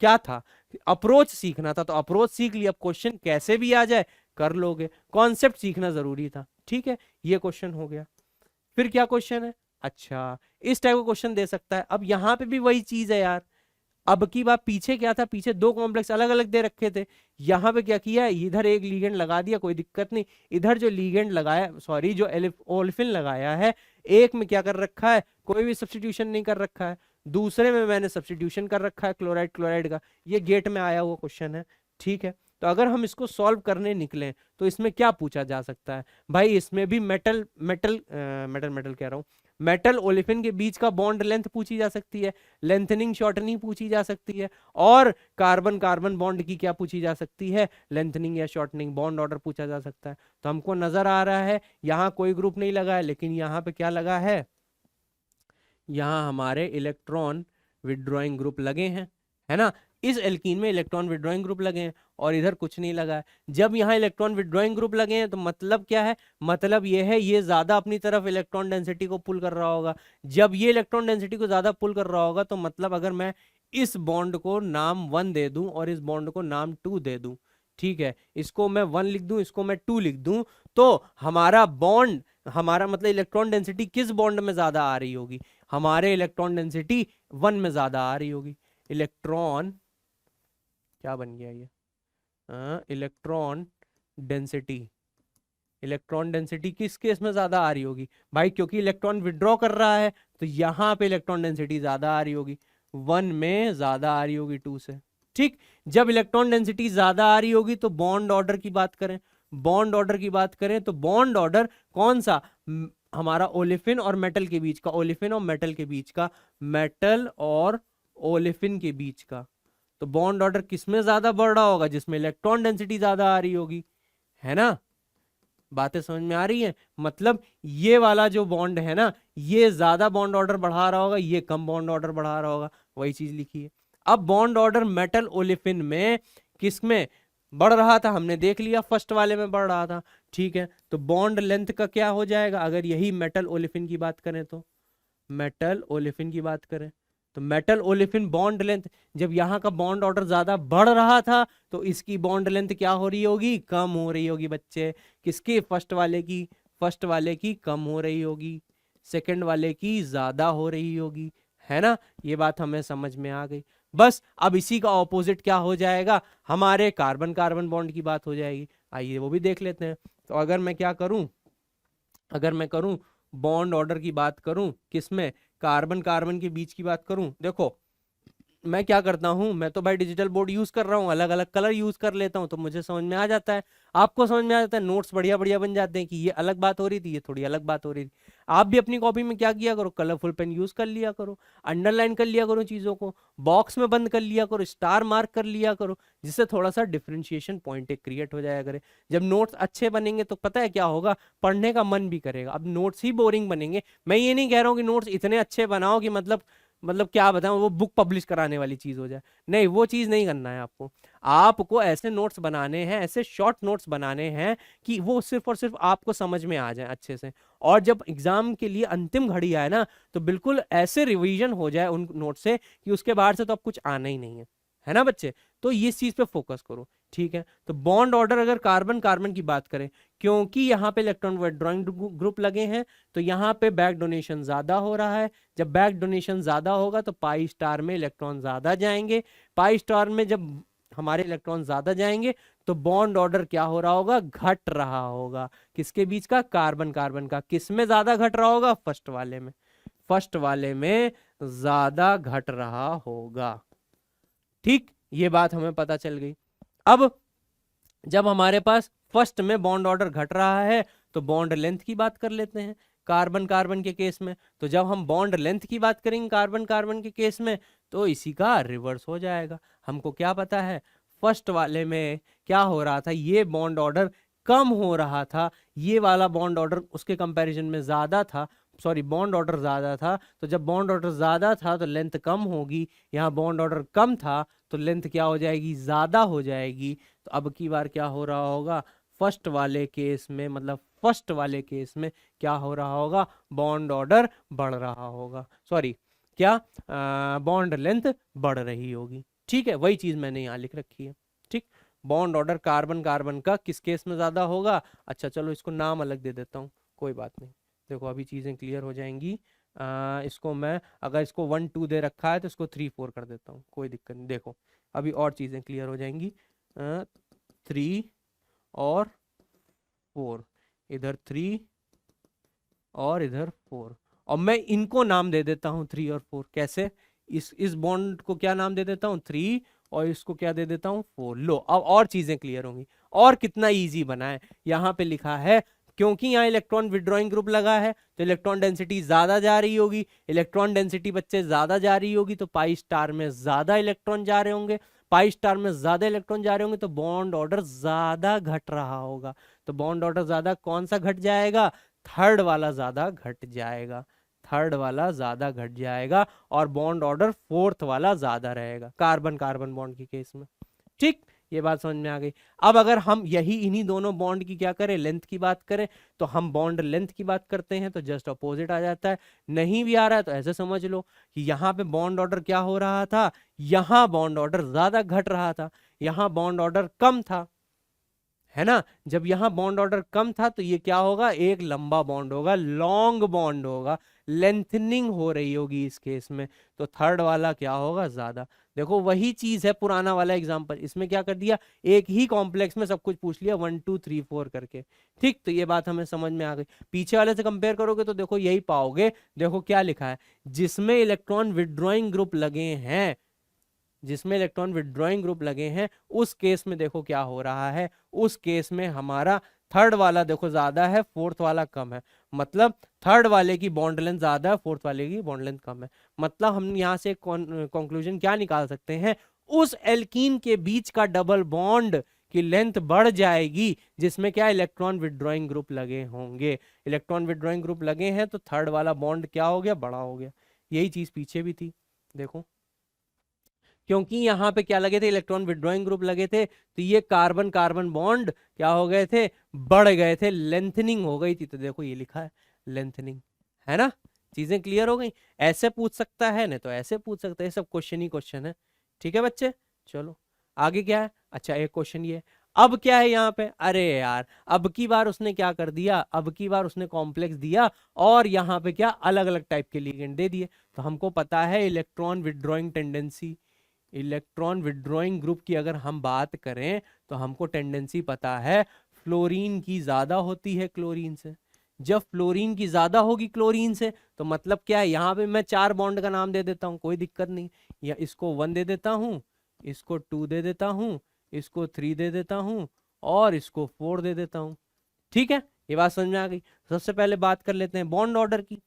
क्या था, अप्रोच सीखना था, तो अप्रोच सीख लिया, अब क्वेश्चन कैसे भी आ जाए कर लोगे, कॉन्सेप्ट सीखना जरूरी था। ठीक है, ये क्वेश्चन हो गया। फिर क्या क्वेश्चन है, अच्छा इस टाइप का क्वेश्चन दे सकता है। अब यहां पे भी वही चीज है यार, अब की बात पीछे क्या था, पीछे 2 कॉम्प्लेक्स अलग अलग दे रखे थे, यहां पे क्या किया, इधर एक लीगेंड लगा दिया, कोई दिक्कत नहीं। इधर जो लीगेंड लगाया, सॉरी जो ओल्फिन लगाया है, एक में क्या कर रखा है, कोई भी सब्स्टिट्यूशन नहीं कर रखा है, दूसरे में मैंने सब्स्टिट्यूशन कर रखा है क्लोराइड क्लोराइड का। ये गेट में आया हुआ क्वेश्चन है। ठीक है, तो अगर हम इसको सॉल्व करने निकले तो इसमें क्या पूछा जा सकता है भाई, इसमें भी मेटल मेटल मेटल मेटल कह रहा हूं, मेटल ओलेफिन के बीच का बॉन्ड लेंथ पूछी जा सकती है, लेंथनिंग शॉर्टनिंग पूछी जा सकती है, और कार्बन कार्बन बॉन्ड की क्या पूछी जा सकती है, लेंथनिंग या शॉर्टनिंग, बॉन्ड ऑर्डर पूछा जा सकता है। तो हमको नजर आ रहा है यहाँ कोई ग्रुप नहीं लगा है, लेकिन यहाँ पे क्या लगा है, यहाँ हमारे इलेक्ट्रॉन विड्रॉइंग ग्रुप लगे हैं, है ना। इस एल्कीन में इलेक्ट्रॉन विड्रॉइंग ग्रुप लगे हैं और इधर कुछ नहीं लगा है। जब यहाँ इलेक्ट्रॉन विड्रॉइंग ग्रुप लगे हैं तो मतलब क्या है, मतलब ये है ये ज्यादा अपनी तरफ इलेक्ट्रॉन डेंसिटी को पुल कर रहा होगा। जब ये इलेक्ट्रॉन डेंसिटी को ज्यादा पुल कर रहा होगा तो मतलब अगर मैं इस बॉन्ड को नाम 1 दे दूं और इस बॉन्ड को नाम 2 दे दूं, ठीक है, इसको मैं 1 लिख दूं, इसको मैं 2 लिख दूं, तो हमारा बॉन्ड, हमारा मतलब इलेक्ट्रॉन डेंसिटी किस बॉन्ड में ज्यादा आ रही होगी, हमारे इलेक्ट्रॉन डेंसिटी 1 में ज्यादा आ रही होगी। इलेक्ट्रॉन क्या बन गया ये, इलेक्ट्रॉन डेंसिटी, इलेक्ट्रॉन डेंसिटी किस केस में ज्यादा आ रही होगी भाई, क्योंकि इलेक्ट्रॉन विड्रॉ कर रहा है तो यहां पे इलेक्ट्रॉन डेंसिटी ज्यादा आ रही होगी, 1 में ज्यादा आ रही होगी 2 से। ठीक, जब इलेक्ट्रॉन डेंसिटी ज्यादा आ रही होगी तो बॉन्ड ऑर्डर की बात करें, बॉन्ड ऑर्डर की बात करें तो बॉन्ड ऑर्डर कौन सा, हमारा ओलेफिन और मेटल के बीच का, ओलेफिन और मेटल के बीच का, मेटल और ओलेफिन के बीच का, तो बॉन्ड ऑर्डर किसमें ज्यादा बढ़ रहा होगा, जिसमें इलेक्ट्रॉन डेंसिटी ज्यादा आ रही होगी, है ना। बातें समझ में आ रही हैं, मतलब ये वाला जो बॉन्ड है ना, ये ज्यादा बॉन्ड ऑर्डर बढ़ा रहा होगा, ये कम बॉन्ड ऑर्डर बढ़ा रहा होगा, वही चीज लिखी है। अब बॉन्ड ऑर्डर मेटल ओलिफिन में किसमें बढ़ रहा था, हमने देख लिया फर्स्ट वाले में बढ़ रहा था, ठीक है। तो बॉन्ड लेंथ का क्या हो जाएगा, अगर यही मेटल ओलिफिन की बात करें तो, मेटल ओलिफिन की बात करें तो मेटल ओलिफिन बॉन्ड लेंथ, जब यहाँ का बॉन्ड ऑर्डर ज्यादा बढ़ रहा था तो इसकी बॉन्ड लेंथ क्या हो रही होगी, कम हो रही होगी बच्चे। किसकी, फर्स्ट वाले की, फर्स्ट वाले की कम हो रही होगी, सेकंड वाले की ज्यादा हो रही होगी, है ना। ये बात हमें समझ में आ गई। बस अब इसी का ऑपोजिट क्या हो जाएगा, हमारे कार्बन कार्बन बॉन्ड की बात हो जाएगी। आइए वो भी देख लेते हैं। तो अगर मैं क्या करूं, अगर मैं करूं बॉन्ड ऑर्डर की बात करूं, किसमें, कार्बन कार्बन के बीच की बात करूं, देखो मैं क्या करता हूं, मैं तो भाई डिजिटल बोर्ड यूज कर रहा हूं, अलग अलग कलर यूज कर लेता हूं, तो मुझे समझ में आ जाता है, आपको समझ में आ जाता है, नोट्स बढ़िया बढ़िया बन जाते हैं कि ये अलग बात हो रही थी, ये थोड़ी अलग बात हो रही थी। आप भी अपनी कॉपी में क्या किया करो, कलरफुल पेन यूज कर लिया करो, अंडरलाइन कर लिया करो चीजों को, बॉक्स में बंद कर लिया करो, स्टार मार्क कर लिया करो, जिससे थोड़ा सा डिफ्रेंशिएशन पॉइंट एक क्रिएट हो जाया करे। जब नोट्स अच्छे बनेंगे तो पता है क्या होगा, पढ़ने का मन भी करेगा। अब नोट्स ही बोरिंग बनेंगे, मैं ये नहीं कह रहा हूँ कि नोट्स इतने अच्छे बनाओ कि मतलब क्या बताऊं, वो बुक पब्लिश कराने वाली चीज हो जाए, नहीं वो चीज नहीं करना है आपको। आपको ऐसे नोट्स बनाने हैं, ऐसे शॉर्ट नोट्स बनाने हैं कि वो सिर्फ और सिर्फ आपको समझ में आ जाए अच्छे से, और जब एग्जाम के लिए अंतिम घड़ी आए ना तो बिल्कुल ऐसे रिवीजन हो जाए उन नोट से कि उसके बाहर से तो अब कुछ आना ही नहीं है ना बच्चे। तो ये चीज पे फोकस करो, ठीक है। तो बॉन्ड ऑर्डर अगर कार्बन कार्बन की बात करें, क्योंकि यहाँ पे इलेक्ट्रॉन विथड्रॉइंग ग्रुप लगे हैं तो यहाँ पे बैक डोनेशन ज्यादा हो रहा है। जब बैक डोनेशन ज्यादा होगा तो पाई स्टार में इलेक्ट्रॉन ज्यादा जाएंगे, पाई स्टार में जब हमारे इलेक्ट्रॉन ज्यादा जाएंगे तो बॉन्ड ऑर्डर क्या हो रहा होगा, घट रहा होगा। किसके बीच का, कार्बन कार्बन का। किस में ज्यादा घट रहा होगा, फर्स्ट वाले में, फर्स्ट वाले में ज्यादा घट रहा होगा, ठीक। ये बात हमें पता चल गई। अब जब हमारे पास फर्स्ट में बॉन्ड ऑर्डर घट रहा है तो बॉन्ड लेंथ की बात कर लेते हैं कार्बन कार्बन के केस में। तो जब हम बॉन्ड लेंथ की बात करेंगे कार्बन कार्बन के केस में तो इसी का रिवर्स हो जाएगा। हमको क्या पता है, फर्स्ट वाले में क्या हो रहा था, ये बॉन्ड ऑर्डर कम हो रहा था, ये वाला बॉन्ड ऑर्डर उसके कंपैरिजन में ज्यादा था, सॉरी बॉन्ड ऑर्डर ज्यादा था। तो जब बॉन्ड ऑर्डर ज्यादा था तो लेंथ कम होगी, यहाँ बॉन्ड ऑर्डर कम था तो लेंथ क्या हो जाएगी, ज्यादा हो जाएगी। तो अब की बार क्या हो रहा होगा, फर्स्ट वाले केस में, मतलब फर्स्ट वाले केस में क्या हो रहा होगा, बॉन्ड ऑर्डर बढ़ रहा होगा, सॉरी क्या, बॉन्ड लेंथ बढ़ रही होगी, ठीक है। वही चीज मैंने यहाँ लिख रखी है, ठीक। बॉन्ड ऑर्डर कार्बन कार्बन का किस केस में ज्यादा होगा, अच्छा चलो इसको नाम अलग दे देता हूँ, कोई बात नहीं। देखो अभी चीजें क्लियर हो जाएंगी। इसको मैं, अगर इसको 1 2 दे रखा है तो इसको 3 4 कर देता हूँ, कोई दिक्कत नहीं। देखो अभी और चीजें क्लियर हो जाएंगी। 3 और 4, इधर 3 और इधर 4, और मैं इनको नाम दे देता हूँ 3 और 4। कैसे, इस बॉन्ड को क्या नाम दे देता हूँ, 3, और इसको क्या दे देता हूँ, 4। लो अब और चीजें क्लियर होंगी। और कितना इजी बना है, यहाँ पे लिखा है क्योंकि यहाँ इलेक्ट्रॉन विड्रॉइंग ग्रुप लगा है तो इलेक्ट्रॉन डेंसिटी ज्यादा जा रही होगी। इलेक्ट्रॉन डेंसिटी बच्चे ज्यादा जा रही होगी तो पाई स्टार में ज्यादा इलेक्ट्रॉन जा रहे होंगे, पाई स्टार में ज्यादा इलेक्ट्रॉन जा रहे होंगे तो बॉन्ड ऑर्डर ज्यादा घट रहा होगा। तो बॉन्ड ऑर्डर ज्यादा कौन सा घट जाएगा, थर्ड वाला ज्यादा घट जाएगा, थर्ड वाला ज्यादा घट जाएगा, और बॉन्ड ऑर्डर फोर्थ वाला ज्यादा रहेगा कार्बन कार्बन बॉन्ड के केस में, ठीक। ये बात समझ में आ गई। अब अगर हम यही इन्हीं दोनों बॉन्ड की क्या करें, लेंथ की बात करें, तो हम बॉन्ड लेंथ की बात करते हैं तो जस्ट अपोजिट आ जाता है। नहीं भी आ रहा है तो ऐसे समझ लो कि यहाँ पे बॉन्ड ऑर्डर क्या हो रहा था, यहाँ बॉन्ड ऑर्डर ज्यादा घट रहा था, यहाँ बॉन्ड ऑर्डर कम था, है ना। जब यहाँ बॉन्ड ऑर्डर कम था तो ये क्या होगा, एक लंबा बॉन्ड होगा, लॉन्ग बॉन्ड होगा, लेंथनिंग हो रही होगी इस केस में, तो थर्ड वाला क्या होगा, ज्यादा। देखो वही चीज है पुराना वाला एग्जांपल, इसमें क्या कर दिया, एक ही कॉम्प्लेक्स में सब कुछ पूछ लिया 1 2 3 4 करके, ठीक। तो ये बात हमें समझ में आ गई। पीछे वाले से कंपेयर करोगे तो देखो यही पाओगे। देखो क्या लिखा है, जिसमें इलेक्ट्रॉन विड्रॉइंग ग्रुप लगे हैं, जिसमें इलेक्ट्रॉन विड्रॉइंग ग्रुप लगे हैं उस केस में देखो क्या हो रहा है, उस केस में हमारा थर्ड वाला देखो ज्यादा है, फोर्थ वाला कम है। मतलब थर्ड वाले की बॉन्ड लेंथ ज्यादा है, फोर्थ वाले की बॉन्ड लेंथ कम है। मतलब हम यहाँ से कंक्लूजन क्या निकाल सकते हैं, उस एल्कीन के बीच का डबल बॉन्ड की लेंथ बढ़ जाएगी जिसमें क्या इलेक्ट्रॉन विड्रॉइंग ग्रुप लगे होंगे। इलेक्ट्रॉन विड्रॉइंग ग्रुप लगे हैं तो थर्ड वाला बॉन्ड क्या हो गया, बड़ा हो गया। यही चीज पीछे भी थी, देखो क्योंकि यहाँ पे क्या लगे थे, इलेक्ट्रॉन विड्रॉइंग ग्रुप लगे थे, तो ये कार्बन कार्बन बॉन्ड क्या हो गए थे, बढ़ गए थे, लेंथनिंग हो गई थी। तो देखो ये लिखा है लेंथनिंग, है ना। चीजें क्लियर हो गई। ऐसे पूछ सकता है नहीं तो ऐसे पूछ सकता है, सब क्वेश्चन ही क्वेश्चन है। ठीक है बच्चे, चलो आगे क्या है। अच्छा एक क्वेश्चन ये, अब क्या है यहाँ पे, अरे यार अब की बार उसने क्या कर दिया, अब की बार उसने कॉम्प्लेक्स दिया और यहाँ पे क्या अलग अलग टाइप के लिगेंड दे दिए। तो हमको पता है electron withdrawing tendency, electron withdrawing group की अगर हम बात करें तो हमको टेंडेंसी पता है फ्लोरीन की ज्यादा होती है क्लोरीन से। जब फ्लोरीन की ज्यादा होगी क्लोरीन से तो मतलब क्या है, यहाँ पे मैं 4 बॉन्ड का नाम दे देता हूँ, कोई दिक्कत नहीं, या इसको 1 दे देता हूँ, इसको 2 दे देता हूँ, इसको 3 दे देता हूँ और इसको 4 दे देता हूँ। ठीक है, ये बात समझ में आ गई। सबसे पहले बात कर लेते हैं बॉन्ड ऑर्डर की,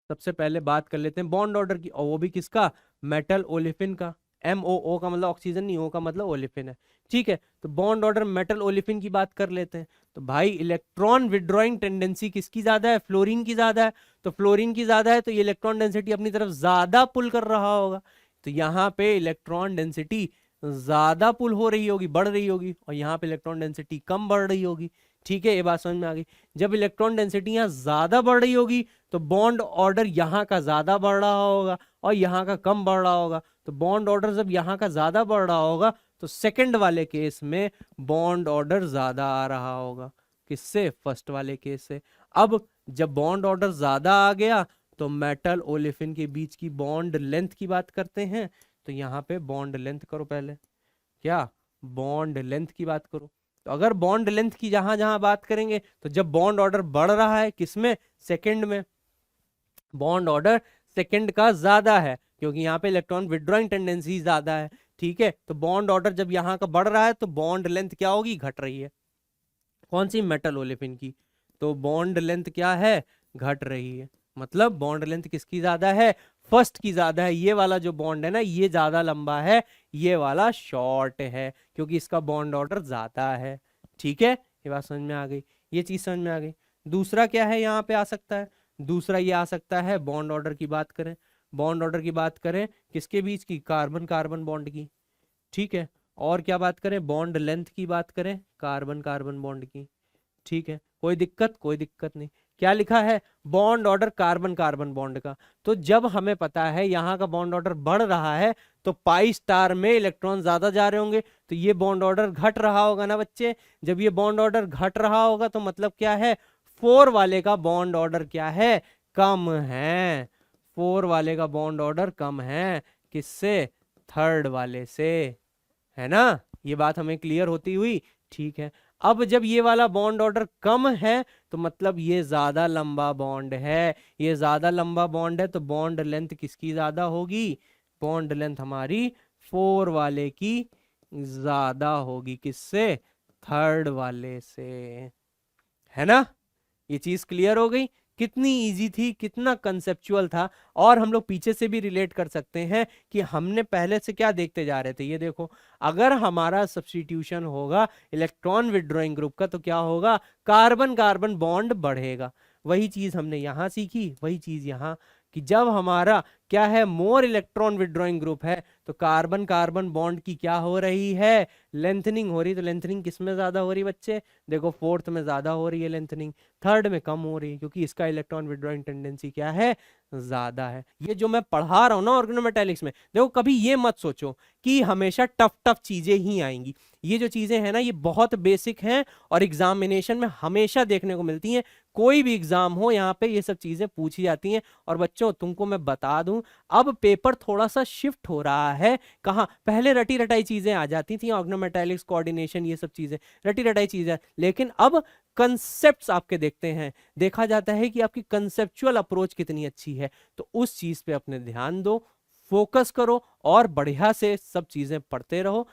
सबसे पहले बात कर लेते हैं बॉन्ड ऑर्डर की, और वो भी किसका, मेटल ओलिफिन का। MOO का मतलब ऑक्सीजन नहीं, O का मतलब ओलिफिन है। ठीक है, तो बॉन्ड ऑर्डर मेटल ओलिफिन की बात कर लेते हैं। तो भाई इलेक्ट्रॉन विड्रॉइंग टेंडेंसी किसकी ज्यादा है, फ्लोरीन की ज्यादा है। तो फ्लोरीन की ज्यादा है तो ये इलेक्ट्रॉन डेंसिटी अपनी तरफ ज्यादा पुल कर रहा होगा। तो यहाँ पे इलेक्ट्रॉन डेंसिटी ज्यादा पुल हो रही होगी, बढ़ रही होगी, और यहाँ पे इलेक्ट्रॉन डेंसिटी कम बढ़ रही होगी। ठीक है, ये बात समझ में आ गई। जब इलेक्ट्रॉन डेंसिटी यहाँ ज्यादा बढ़ रही होगी तो बॉन्ड ऑर्डर यहाँ का ज्यादा बढ़ रहा होगा और यहाँ का कम बढ़ रहा होगा। तो बॉन्ड ऑर्डर जब यहाँ का ज्यादा बढ़ रहा होगा तो सेकंड वाले केस में बॉन्ड ऑर्डर ज्यादा आ रहा होगा, किससे, फर्स्ट वाले केस से। अब जब बॉन्ड ऑर्डर ज्यादा आ गया तो मेटल ओलिफिन के बीच की बॉन्ड लेंथ की बात करते हैं। तो यहाँ पे बॉन्ड लेंथ करो पहले, क्या, बॉन्ड लेंथ की बात करो। तो अगर बॉन्ड लेंथ की जहां जहां बात करेंगे तो जब बॉन्ड ऑर्डर बढ़ रहा है किसमें, सेकंड में, बॉन्ड ऑर्डर सेकंड का ज्यादा है क्योंकि यहाँ पे इलेक्ट्रॉन विड्रॉइंग टेंडेंसी ज्यादा है। ठीक है, तो बॉन्ड ऑर्डर जब यहाँ का बढ़ रहा है तो बॉन्ड लेंथ क्या होगी, घट रही है। कौन सी, मेटल ओलेफिन की। तो बॉन्ड लेंथ क्या है, घट रही है। मतलब बॉन्ड लेंथ किसकी ज्यादा है, फर्स्ट की ज्यादा है। ये वाला जो बॉन्ड है ना ये ज्यादा लंबा है, ये वाला शॉर्ट है क्योंकि इसका बॉन्ड ऑर्डर ज्यादा है। ठीक है, ये बात समझ में आ गई, ये चीज समझ में आ गई। दूसरा क्या है यहाँ पे आ सकता है, दूसरा ये आ सकता है बॉन्ड ऑर्डर की बात करें, बॉन्ड ऑर्डर की बात करें किसके बीच की, कार्बन कार्बन बॉन्ड की। ठीक है, और क्या बात करें, बॉन्ड लेंथ की बात करें कार्बन कार्बन बॉन्ड की। ठीक है, कोई दिक्कत, कोई दिक्कत नहीं। क्या लिखा है, bond order carbon carbon bond का। तो जब हमें पता है यहाँ का बॉन्ड ऑर्डर बढ़ रहा है तो पाई स्टार में इलेक्ट्रॉन ज्यादा जा रहे होंगे, तो ये बॉन्ड ऑर्डर घट रहा होगा ना बच्चे। जब ये बॉन्ड ऑर्डर घट रहा होगा तो मतलब क्या है, 4 वाले का बॉन्ड ऑर्डर क्या है, कम है। 4 वाले का बॉन्ड ऑर्डर कम है, किससे, थर्ड वाले से, है ना। ये बात हमें क्लियर होती हुई। ठीक है, अब जब ये वाला बॉन्ड ऑर्डर कम है तो मतलब ये ज्यादा लंबा बॉन्ड है, ये ज्यादा लंबा बॉन्ड है तो बॉन्ड लेंथ किसकी ज्यादा होगी, बॉन्ड लेंथ हमारी 4 वाले की ज्यादा होगी, किससे, थर्ड वाले से, है ना। ये चीज क्लियर हो गई। कितनी इजी थी, कितना कंसेप्चुअल था। और हम लोग पीछे से भी रिलेट कर सकते हैं कि हमने पहले से क्या देखते जा रहे थे। ये देखो, अगर हमारा सब्स्टिट्यूशन होगा इलेक्ट्रॉन विड्रॉइंग ग्रुप का तो क्या होगा, कार्बन कार्बन बॉन्ड बढ़ेगा। वही चीज हमने यहां सीखी, वही चीज यहां, कि जब हमारा क्या है, मोर इलेक्ट्रॉन विड्रॉइंग ग्रुप है तो कार्बन कार्बन बॉन्ड की क्या हो रही है, लेंथनिंग हो रही। तो लेंथनिंग किस में ज्यादा हो रही बच्चे, देखो फोर्थ में ज्यादा हो रही है लेंथनिंग, थर्ड में कम हो रही है क्योंकि इसका इलेक्ट्रॉन विड्रॉइंग टेंडेंसी क्या है, ज्यादा है। ये जो मैं पढ़ा रहा हूं ना ऑर्गेनोमेटालिक्स में, देखो कभी ये मत सोचो कि हमेशा टफ टफ चीजें ही आएंगी। ये जो चीजें हैं ना ये बहुत बेसिक हैं और एग्जामिनेशन में हमेशा देखने को मिलती हैं। कोई भी एग्जाम हो यहाँ पे ये सब चीजें पूछी जाती हैं। और बच्चों तुमको मैं बता दूं, अब पेपर थोड़ा सा शिफ्ट हो रहा है। कहाँ, पहले रटी रटाई चीजें आ जाती थी, ऑर्गेनोमेटालिक्स, कोऑर्डिनेशन, ये सब चीजें रटी रटाई चीजें, लेकिन अब कंसेप्ट्स आपके देखते हैं, देखा जाता है कि आपकी कंसेप्चुअल अप्रोच कितनी अच्छी है। तो उस चीज पे अपने ध्यान दो, फोकस करो और बढ़िया से सब चीजें पढ़ते रहो।